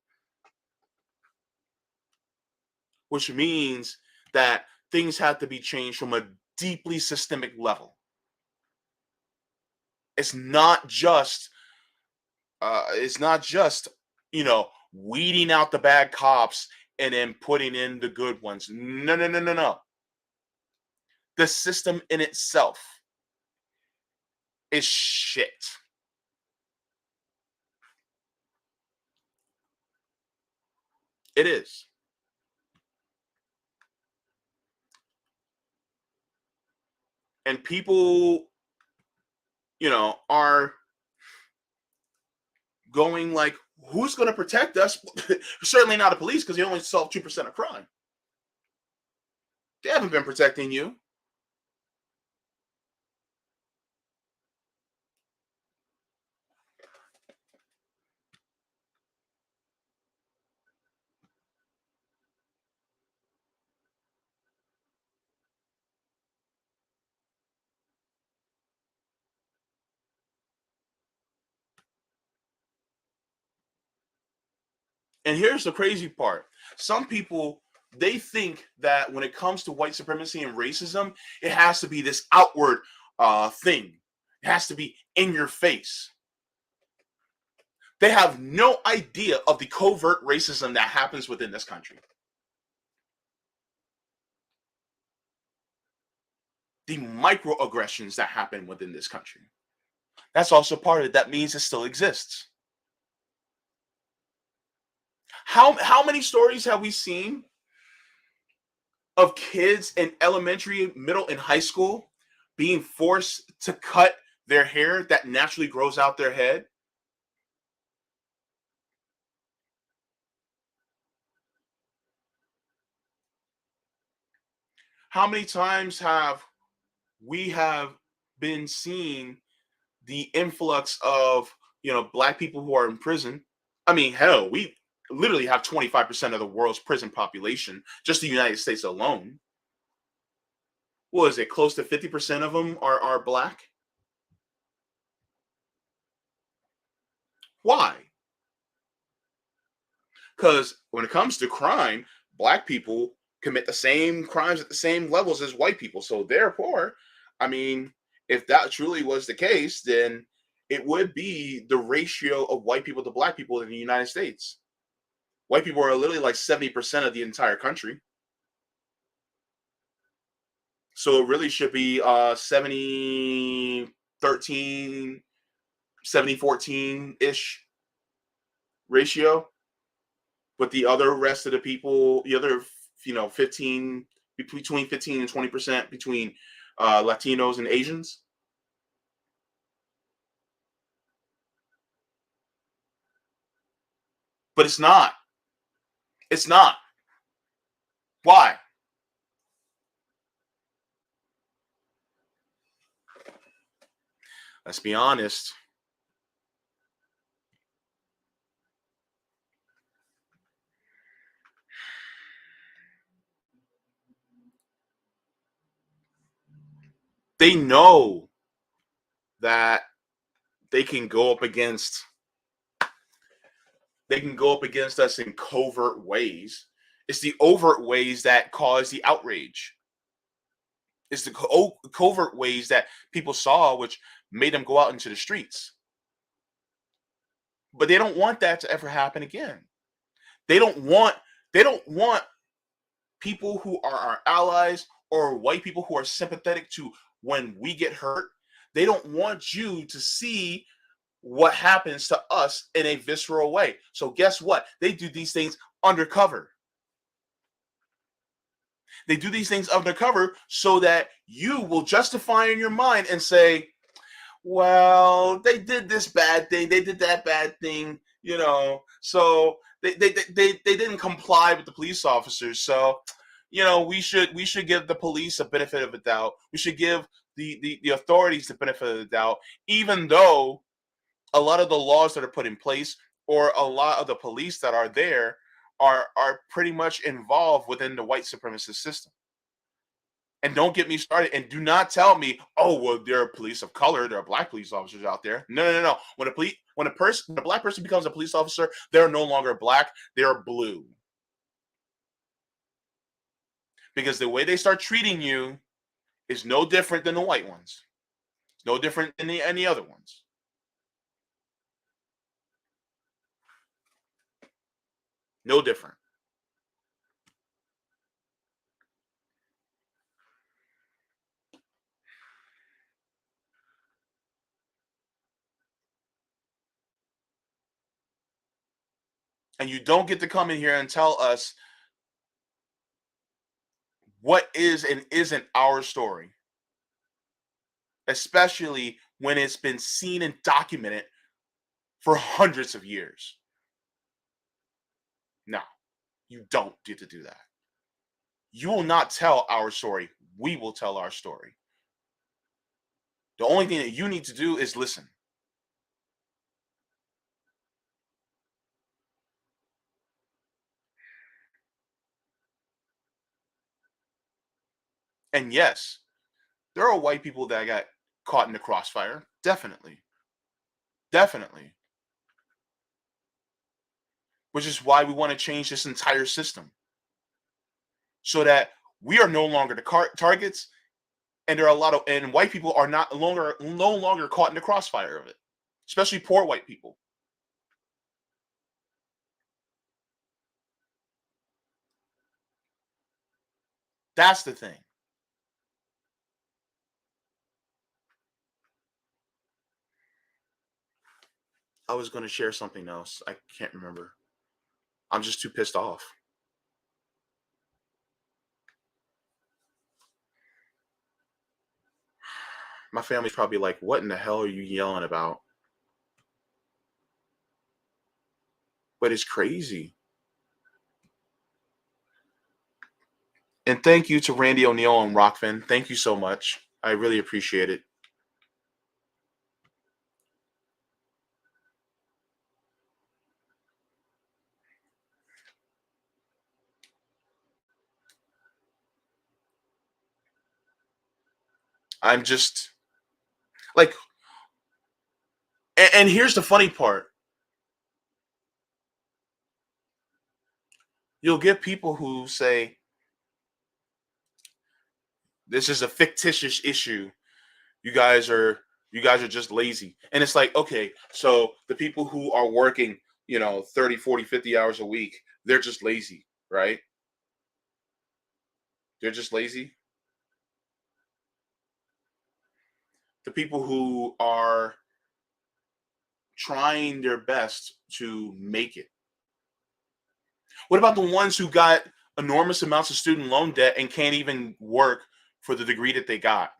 which means that things have to be changed from a deeply systemic level. It's not just it's not just, weeding out the bad cops and then putting in the good ones. No, no, no, no, no. The system in itself is shit. It is. And people, are going like, who's going to protect us? Certainly not the police, because they only solve 2% of crime. They haven't been protecting you. And here's the crazy part. Some people, they think that when it comes to white supremacy and racism, it has to be this outward thing. It has to be in your face. They have no idea of the covert racism that happens within this country. The microaggressions that happen within this country. That's also part of it. That means it still exists. How many stories have we seen of kids in elementary, middle, and high school being forced to cut their hair that naturally grows out their head? How many times have been seeing the influx of black people who are in prison? I mean, hell, we literally have 25% of the world's prison population, just the United States alone. What is it? Close to 50% of them are black. Why? Because when it comes to crime, black people commit the same crimes at the same levels as white people. So therefore, I mean, if that truly was the case, then it would be the ratio of white people to black people in the United States. White people are literally like 70% of the entire country. So it really should be 70 13, 70 14 ish ratio. But the other rest of the people, the other 15, between 15 and 20% between Latinos and Asians. But it's not. It's not. Why? Let's be honest. They know that they can go up against us in covert ways. It's the overt ways that cause the outrage. It's the covert ways that people saw, which made them go out into the streets. But they don't want that to ever happen again. They don't want people who are our allies or white people who are sympathetic to when we get hurt. They don't want you to see what happens to us in a visceral way. So guess what? They do these things undercover. They do these things undercover so that you will justify in your mind and say, well, they did this bad thing, they did that bad thing, so they didn't comply with the police officers. So, we should give the police a benefit of the doubt. We should give the authorities the benefit of the doubt, even though a lot of the laws that are put in place or a lot of the police that are there are pretty much involved within the white supremacist system. And don't get me started. And do not tell me, oh, well, there are police of color, there are black police officers out there. No, no, no, no. When a black person becomes a police officer, they're no longer black, they're blue. Because the way they start treating you is no different than the white ones. It's no different than any other ones. No different. And you don't get to come in here and tell us what is and isn't our story, especially when it's been seen and documented for hundreds of years. No, you don't get to do that. You will not tell our story. We will tell our story. The only thing that you need to do is listen. And yes, there are white people that got caught in the crossfire. Definitely. Definitely. Which is why we want to change this entire system so that we are no longer the targets, and there are a lot of and white people are no longer caught in the crossfire of it, especially poor white people. That's the thing. I was going to share something else. I can't remember. I'm just too pissed off. My family's probably like, "What in the hell are you yelling about?" But it's crazy. And thank you to Randy O'Neill and Rockfin. Thank you so much. I really appreciate it. I'm just like, and here's the funny part. You'll get people who say, this is a fictitious issue. You guys are you guys are just lazy. And it's like, okay, so the people who are working, 30, 40, 50 hours a week, they're just lazy, right? They're just lazy. The people who are trying their best to make it. What about the ones who got enormous amounts of student loan debt and can't even work for the degree that they got?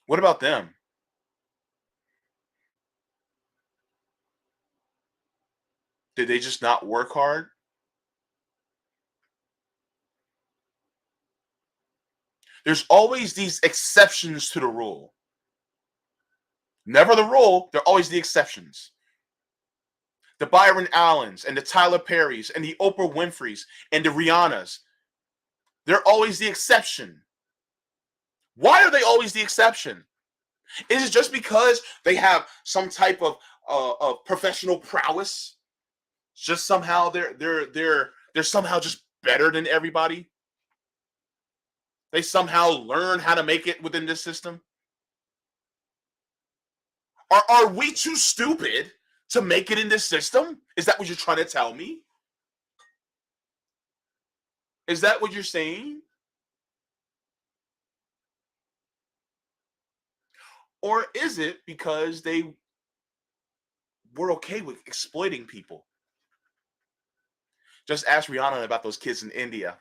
What about them? Did they just not work hard? There's always these exceptions to the rule. Never the rule, they're always the exceptions. The Byron Allens and the Tyler Perrys and the Oprah Winfreys and the Rihannas, they're always the exception. Why are they always the exception? Is it just because they have some type of professional prowess? Just somehow they're somehow just better than everybody. They somehow learn how to make it within this system. Are we too stupid to make it in this system? Is that what you're trying to tell me? Is that what you're saying? Or is it because they were okay with exploiting people? Just ask Rihanna about those kids in India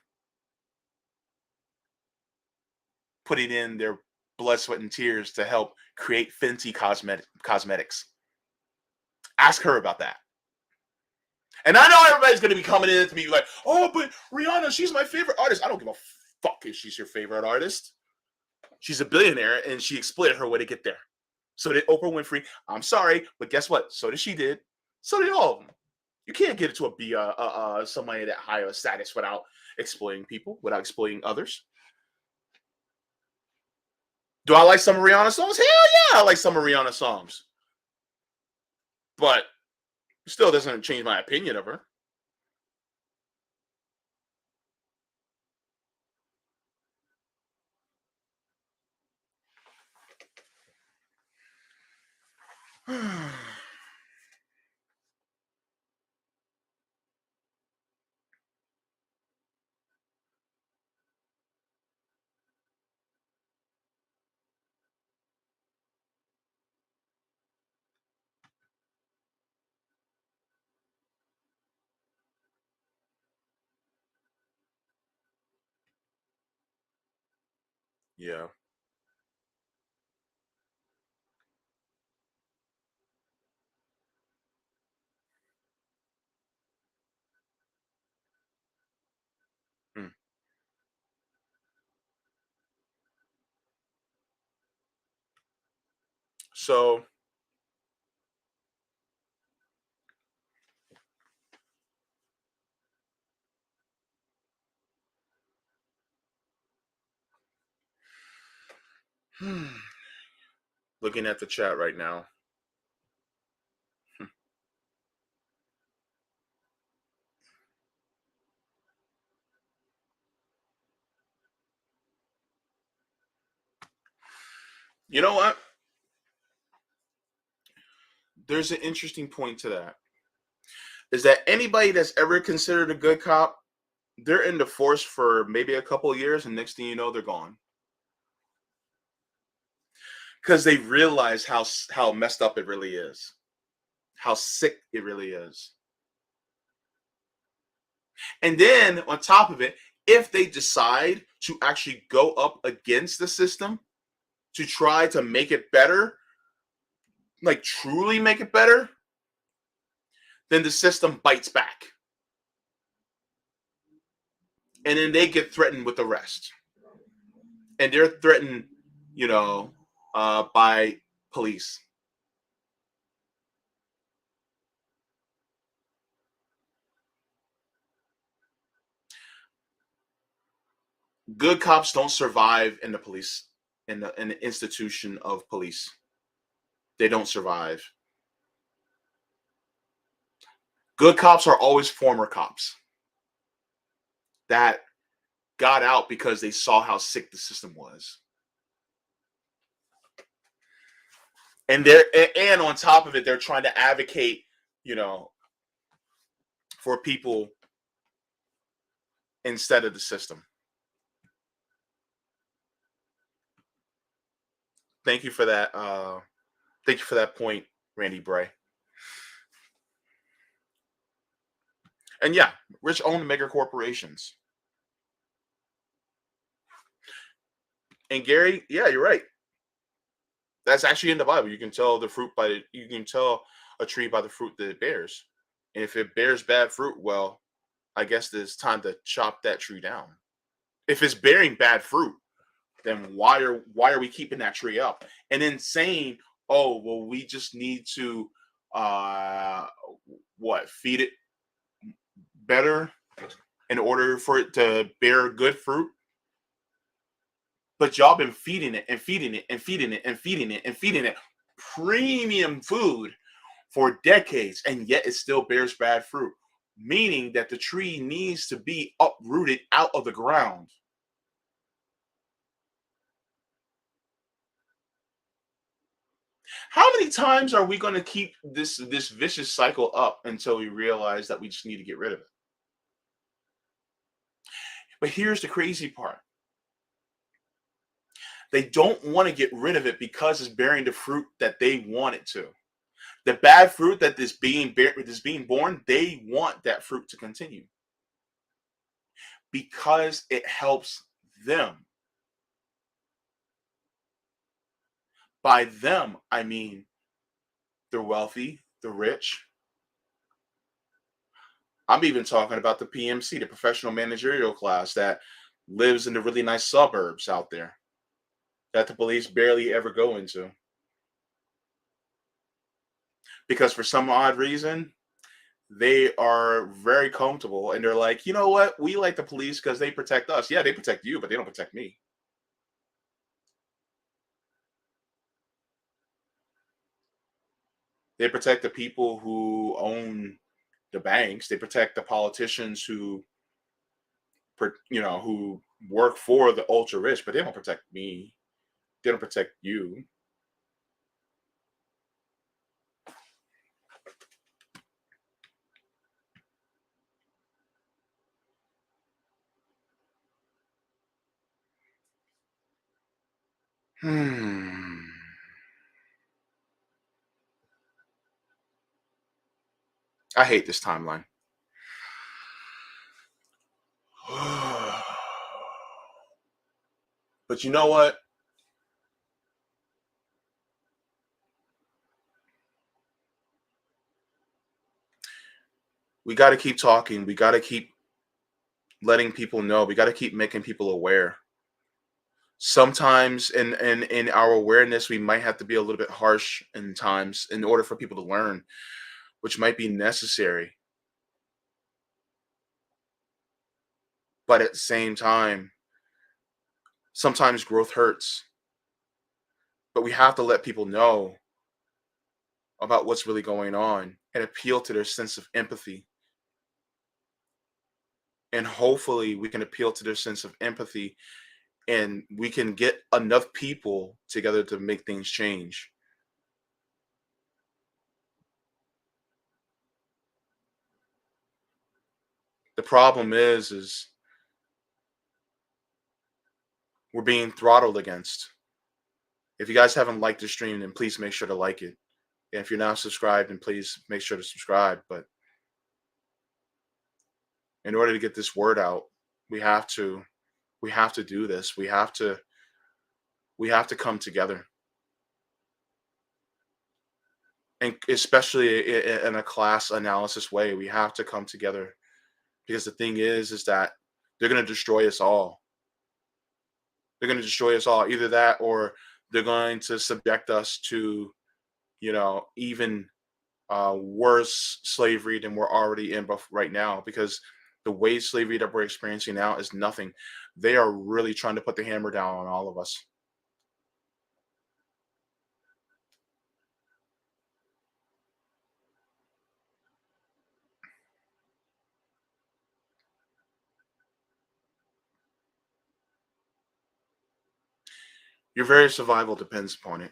putting in their blood, sweat, and tears to help create Fenty cosmetics. Ask her about that. And I know everybody's going to be coming in to me like, oh, but Rihanna, she's my favorite artist. I don't give a fuck if she's your favorite artist. She's a billionaire, and she exploited her way to get there. So did Oprah Winfrey. I'm sorry, but guess what? So did she did. So did all of them. You can't get it to be somebody that high of status without exploiting people, without exploiting others. Do I like some of Rihanna's songs? Hell yeah, I like some of Rihanna's songs. But still doesn't change my opinion of her. Yeah. Hmm. So looking at the chat right now. You know what? There's an interesting point to that. Is that anybody that's ever considered a good cop, they're in the force for maybe a couple of years, and next thing you know, they're gone. Because they realize how messed up it really is, how sick it really is. And then on top of it, if they decide to actually go up against the system to try to make it better, like truly make it better, then the system bites back. And then they get threatened with arrest. And they're threatened, by police. Good cops don't survive in the police, in the institution of police. They don't survive. Good cops are always former cops that got out because they saw how sick the system was. And on top of it, they're trying to advocate, for people instead of the system. Thank you for that. Thank you for that point, Randy Bray. And yeah, rich own mega corporations. And Gary, yeah, you're right. That's actually in the Bible. You can tell a tree by the fruit that it bears. And if it bears bad fruit, well, I guess it's time to chop that tree down. If it's bearing bad fruit, then why are we keeping that tree up? And then saying, oh, well, we just need to feed it better in order for it to bear good fruit. But y'all been feeding it and feeding it and feeding it and feeding it and feeding it premium food for decades, and yet it still bears bad fruit, meaning that the tree needs to be uprooted out of the ground. How many times are we going to keep this vicious cycle up until we realize that we just need to get rid of it? But here's the crazy part. They don't want to get rid of it because it's bearing the fruit that they want it to. The bad fruit that is being born, they want that fruit to continue because it helps them. By them, I mean the wealthy, the rich. I'm even talking about the PMC, the professional managerial class that lives in the really nice suburbs out there that the police barely ever go into. Because for some odd reason, they are very comfortable and they're like, you know what? We like the police because they protect us. Yeah, they protect you, but they don't protect me. They protect the people who own the banks. They protect the politicians who work for the ultra rich, but they don't protect me. They don't protect you. Hmm. I hate this timeline. But you know what? We got to keep talking. We got to keep letting people know. We got to keep making people aware. Sometimes in our awareness, we might have to be a little bit harsh in times in order for people to learn, which might be necessary. But at the same time, sometimes growth hurts. But we have to let people know about what's really going on and appeal to their sense of empathy. And hopefully, we can appeal to their sense of empathy and we can get enough people together to make things change. The problem is we're being throttled against. If you guys haven't liked the stream, then please make sure to like it. And if you're not subscribed, then please make sure to subscribe. But in order to get this word out, we have to we have to do this. We have to come together. And especially in a class analysis way, we have to come together because the thing is that they're going to destroy us all. They're going to destroy us all. Either that or they're going to subject us to, even worse slavery than we're already in right now because the wage slavery that we're experiencing now is nothing. They are really trying to put the hammer down on all of us. Your very survival depends upon it.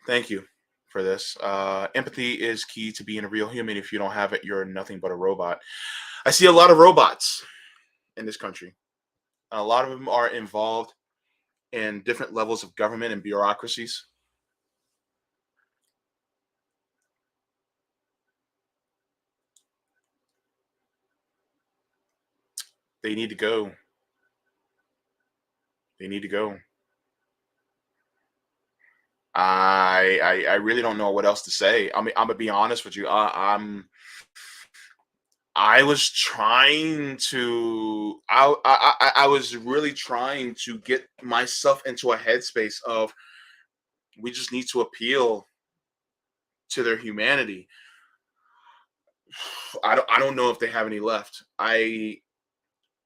Thank you for this. Empathy is key to being a real human. If you don't have it, you're nothing but a robot. I see a lot of robots in this country. A lot of them are involved in different levels of government and bureaucracies. They need to go. They need to go. I really don't know what else to say. I mean, I'm gonna be honest with you. I was trying to. I was really trying to get myself into a headspace of we just need to appeal to their humanity. I don't know if they have any left. I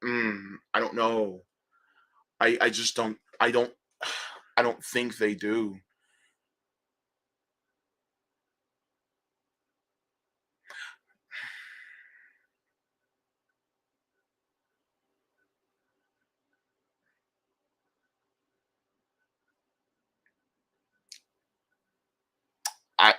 don't know. I just don't. I don't think they do. I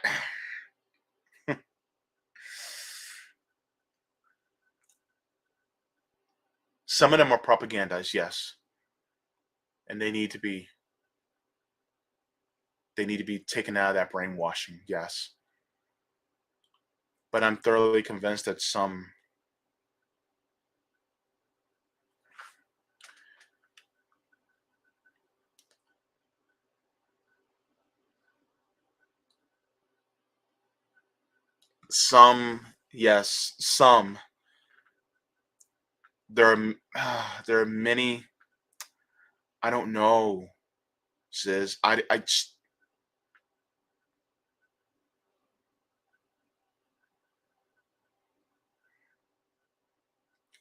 Some of them are propagandized, yes, and they need to be taken out of that brainwashing, yes. but I'm thoroughly convinced that some, yes, some, there are there are many. I don't know, sis.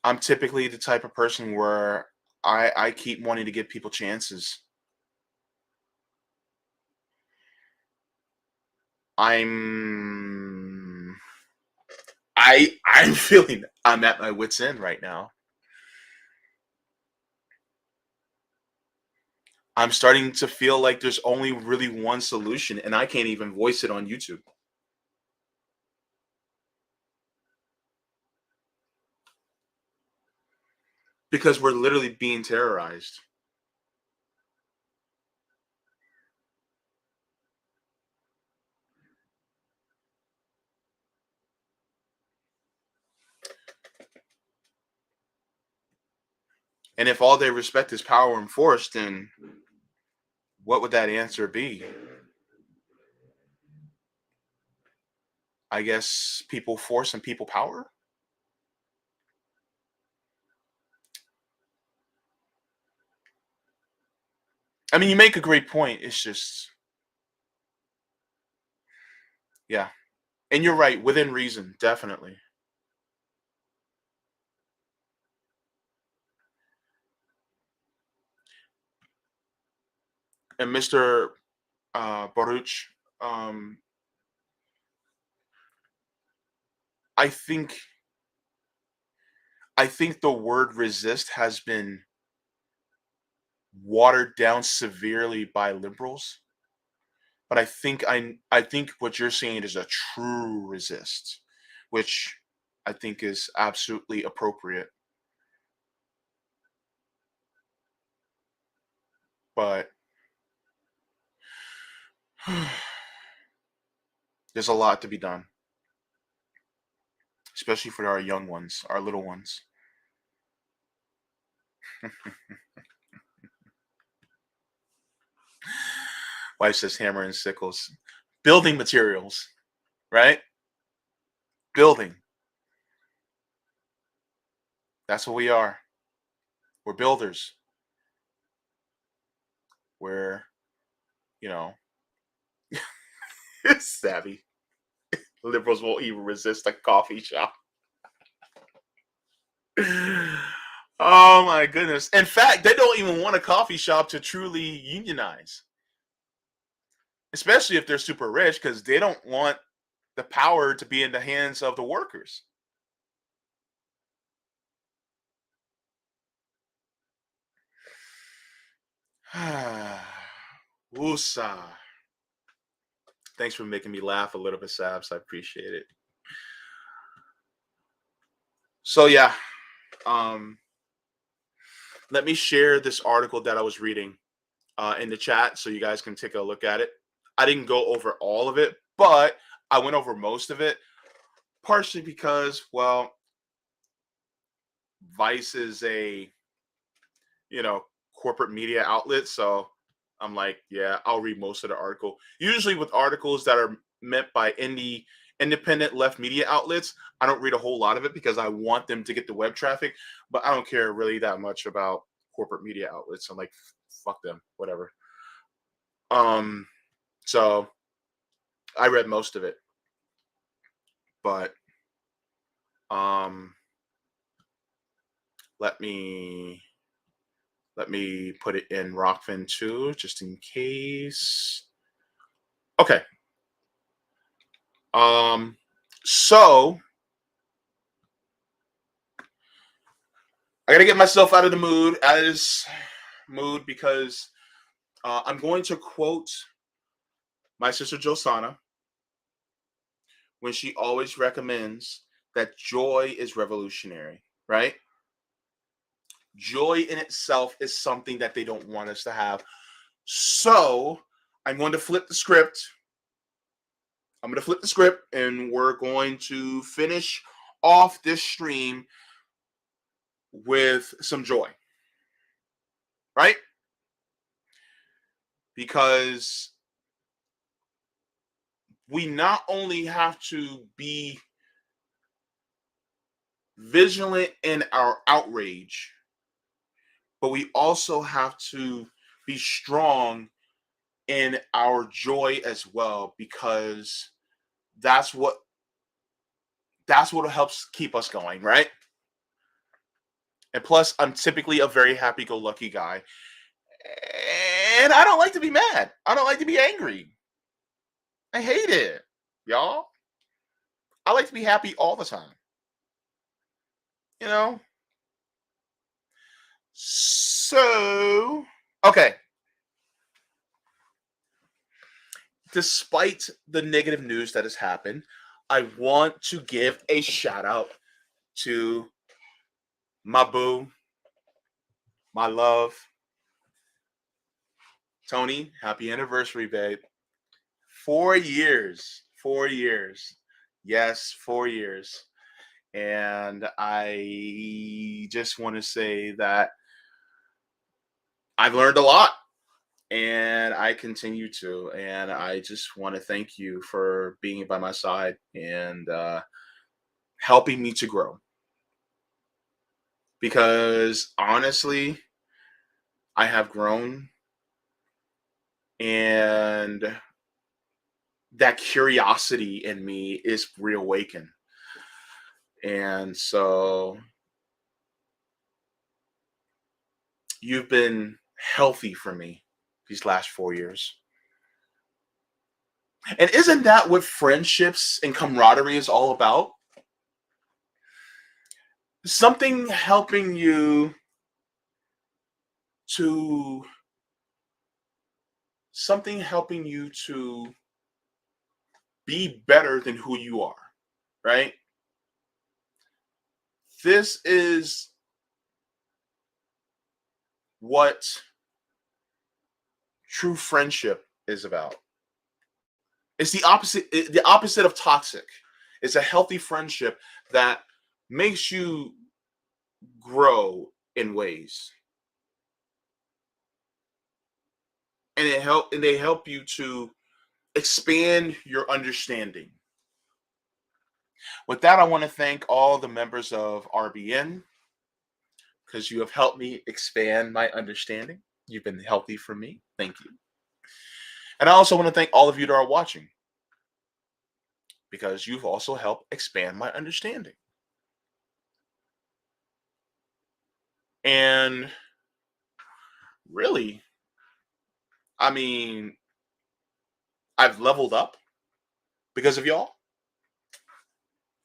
I'm typically the type of person where I keep wanting to give people chances. I'm I'm feeling I'm at my wit's end right now. I'm starting to feel like there's only really one solution, and I can't even voice it on YouTube because we're literally being terrorized. And if all they respect is power and force, then what would that answer be? I guess people force and people power. I mean, you make a great point. It's just, yeah. And you're right, within reason, definitely. And Mr. Baruch, um, I think I think the word resist has been watered down severely by liberals. But I think what you're saying is a true resist, which I think is absolutely appropriate. But there's a lot to be done, especially for our young ones, our little ones. Wife says hammer and sickles. Building materials, right? Building. That's what we are. We're builders. We're, you know, savvy. Liberals won't even resist a coffee shop. Oh my goodness. In fact, they don't even want a coffee shop to truly unionize, especially if they're super rich, because they don't want the power to be in the hands of the workers. Woosah. Thanks for making me laugh a little bit, Sabs. I appreciate it. So yeah, um, let me share this article that I was reading in the chat so you guys can take a look at it. I didn't go over all of it, but I went over most of it, partially because, well, Vice is a, you know, corporate media outlet. So I'm like, yeah, I'll read most of the article. Usually with articles that are meant by independent left media outlets, I don't read a whole lot of it because I want them to get the web traffic, but I don't care really that much about corporate media outlets. I'm like, fuck them, whatever. Um, so I read most of it, but um, let me put it in Rockfin too, just in case. Okay. Um, so I gotta get myself out of the mood, out of this mood, because I'm going to quote my sister Josana when she always recommends that joy is revolutionary, right? Joy in itself is something that they don't want us to have. So I'm going to flip the script I'm going to flip the script and we're going to finish off this stream with some joy, right? Because we not only have to be vigilant in our outrage, but we also have to be strong in our joy as well, because that's what helps keep us going, right? And plus, I'm typically a very happy-go-lucky guy, and I don't like to be mad. I don't like to be angry. I hate it, y'all. I like to be happy all the time. You know. So, okay. Despite the negative news that has happened, I want to give a shout out to my boo, my love, Tony. Happy anniversary, babe. 4 years. 4 years. Yes, 4 years. And I just want to say that I've learned a lot and I continue to. And I just want to thank you for being by my side and helping me to grow. Because honestly, I have grown, and that curiosity in me is reawakened. And so you've been healthy for me these last 4 years. And isn't that what friendships and camaraderie is all about? Something helping you to something helping you to be better than who you are, right? This is what true friendship is about. It's the opposite of toxic. It's a healthy friendship that makes you grow in ways. And they help you to expand your understanding. With that, I want to thank all the members of RBN because you have helped me expand my understanding. You've been healthy for me. Thank you. And I also want to thank all of you that are watching because you've also helped expand my understanding. And really, I mean, I've leveled up because of y'all.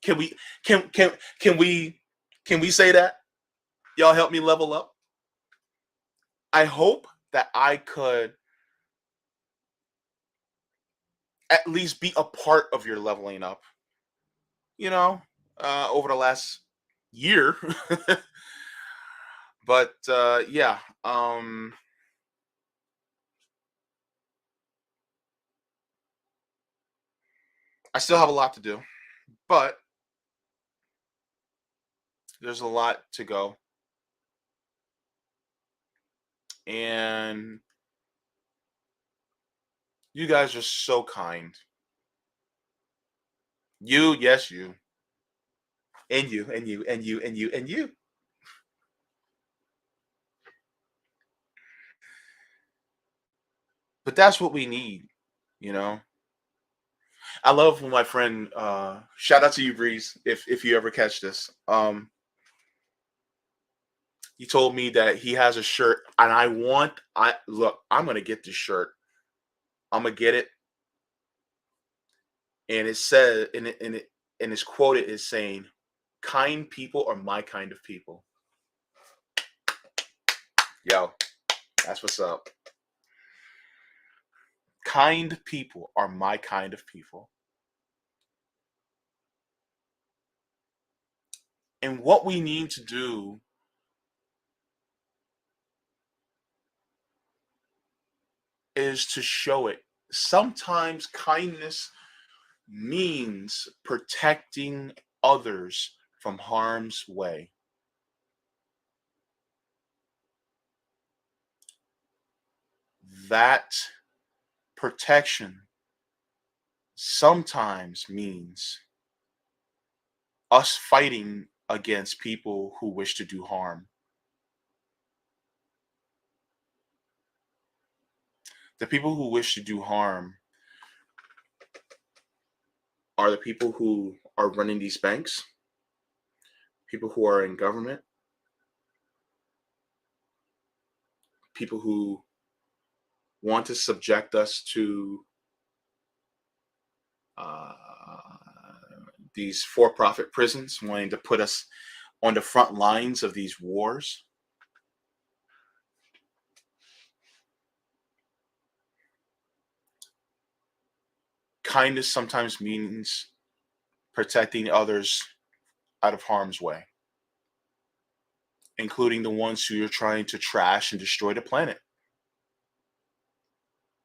Can we can we say that? Y'all help me level up? I hope that I could at least be a part of your leveling up, you know, over the last year. But yeah, I still have a lot to do, but there's a lot to go. And you guys are so kind. You, yes, you. And you, and you, and you, and you, and you. But that's what we need, you know. I love when my friend shout out to you, Breeze, if you ever catch this. He told me that he has a shirt and I look, I'm gonna get this shirt. I'm gonna get it. And it says and it's quoted as saying, kind people are my kind of people. Yo, that's what's up. Kind people are my kind of people. And what we need to do is to show it. Sometimes kindness means protecting others from harm's way. That protection sometimes means us fighting against people who wish to do harm. The people who wish to do harm are the people who are running these banks, people who are in government, people who want to subject us to uh, these for profit prisons, wanting to put us on the front lines of these wars. Kindness sometimes means protecting others out of harm's way, including the ones who you're trying to trash and destroy the planet.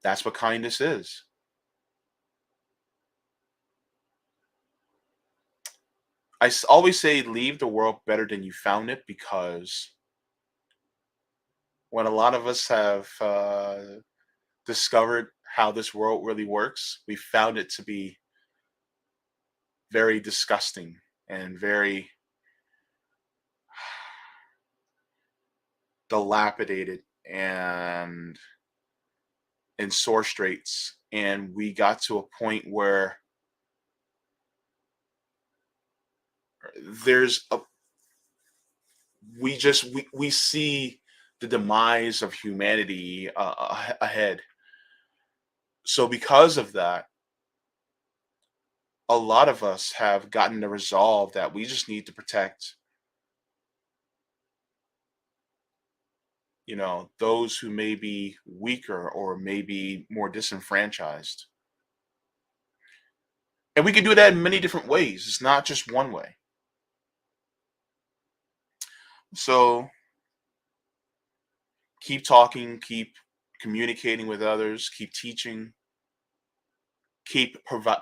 That's what kindness is. Always say leave the world better than you found it, because when a lot of us have discovered how this world really works, we found it to be very disgusting and very dilapidated and in sore straits. And we got to a point where there's a we see the demise of humanity ahead. So because of that, a lot of us have gotten the resolve that we just need to protect, those who may be weaker or maybe more disenfranchised. And we can do that in many different ways. It's not just one way. So keep talking, keep communicating with others, keep teaching, keep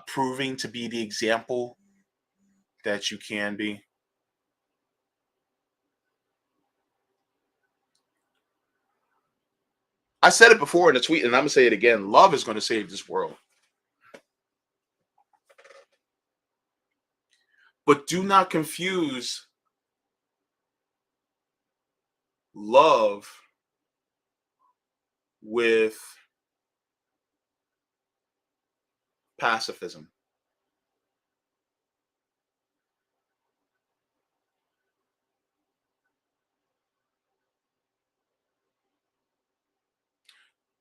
proving to be the example that you can be. I said it before in a tweet, and I'm going to say it again. Love is going to save this world. But do not confuse love with pacifism.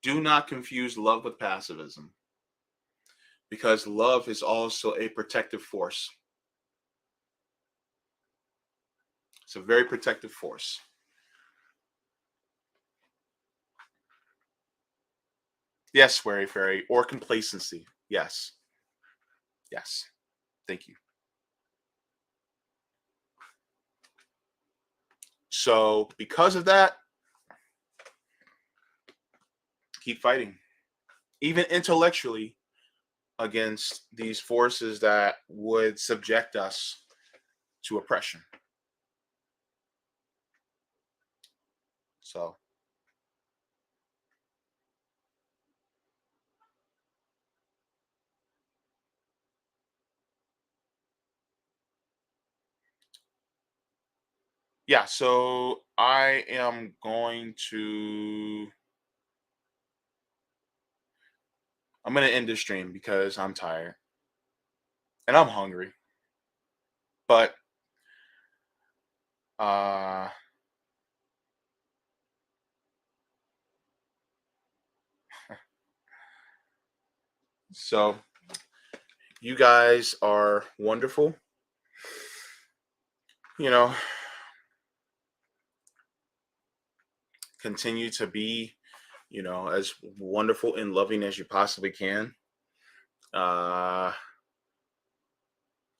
Do not confuse love with pacifism, because love is also a protective force. It's a very protective force. Yes, Wary Fairy, or complacency. Yes. Yes. Thank you. So, because of that, keep fighting, even intellectually, against these forces that would subject us to oppression. So, yeah, so I am going to I'm going to end this stream because I'm tired and I'm hungry. But uh so you guys are wonderful. You know, continue to be, as wonderful and loving as you possibly can. Uh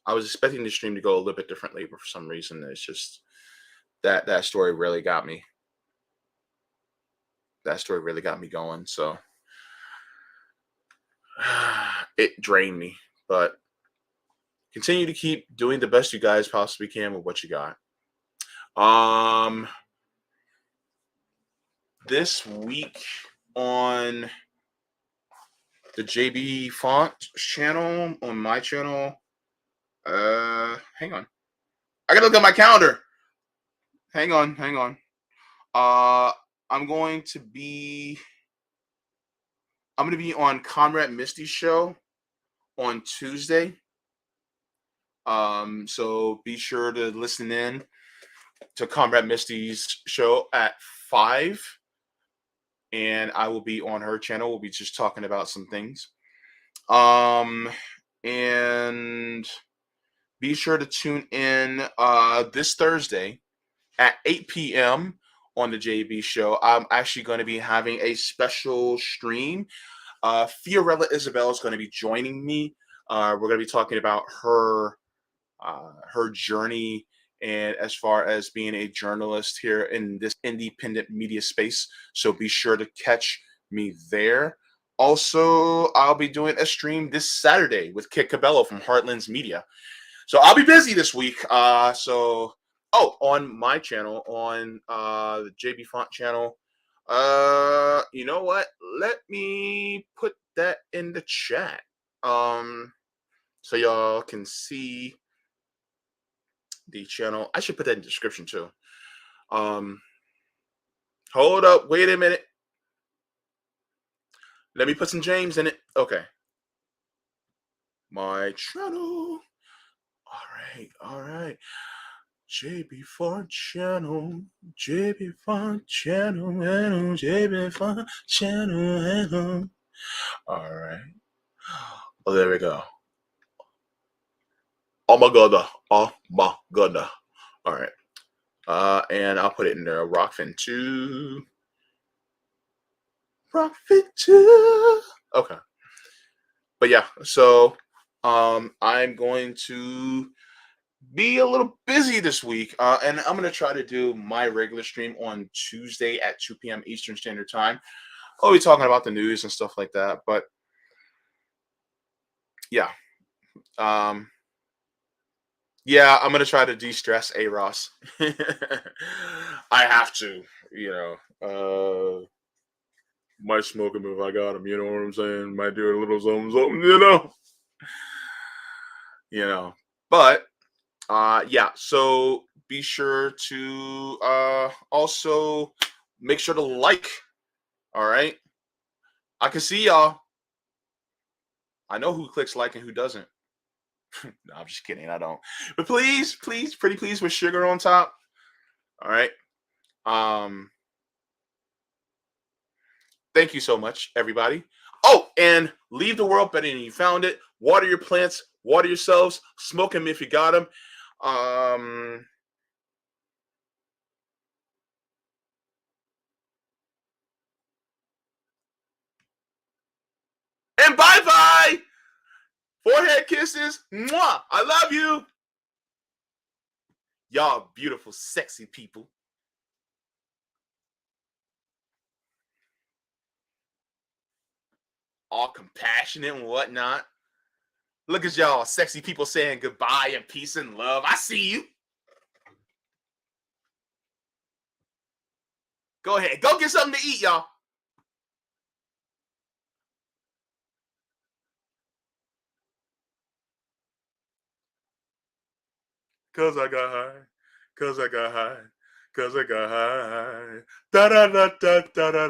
I was expecting the stream to go a little bit differently, but for some reason it's just that story really got me. That story really got me going. So it drained me, but continue to keep doing the best you guys possibly can with what you got. Um, this week on the Jaybefaunt channel, on my channel, hang on. I gotta look at my calendar. Hang on. Uh, I'm going to be on Comrade Misty's show on Tuesday. So be sure to listen in to Comrade Misty's show at 5. And I will be on her channel. We'll be just talking about some things. And be sure to tune in this Thursday at 8 p.m. on the JB show. I'm actually going to be having a special stream. Fiorella Isabel is going to be joining me. We're going to be talking about her journey and as far as being a journalist here in this independent media space. So be sure to catch me there. Also, I'll be doing a stream this Saturday with Kit Cabello from Heartlands Media. So I'll be busy this week. On my channel, on the Jaybefaunt Channel. You know what? Let me put that in the chat. So y'all can see the channel. I should put that in the description too. Hold up, wait a minute. Let me put some James in it. Okay. My channel. All right. Jaybefaunt Channel. Jaybefaunt Channel. Jaybefaunt Channel. All right. Oh, there we go. Oh my god. Oh my god. All right. And I'll put it in there. Rockfin 2. Rockfin 2. Okay. But yeah, so I'm going to be a little busy this week, and I'm going to try to do my regular stream on Tuesday at 2 p.m. Eastern Standard Time. I'll be talking about the news and stuff like that. But yeah, I'm going to try to de-stress Ross. I have to, might smoke him if I got him. You know what I'm saying? Might do a little something, But so be sure to also make sure to like. All right. I can see y'all. I know who clicks like and who doesn't. No, I'm just kidding. I don't. But please, pretty please with sugar on top. All right. Thank you so much, everybody. Oh, and leave the world better than you found it. Water your plants, water yourselves, smoke them if you got them. And bye-bye. Forehead kisses. Mwah. I love you. Y'all beautiful, sexy people. All compassionate and whatnot. Look at y'all, sexy people saying goodbye and peace and love. I see you. Go ahead. Go get something to eat, y'all. Cause I got high. Cause I got high. Cause I got high. Da da da da da da da.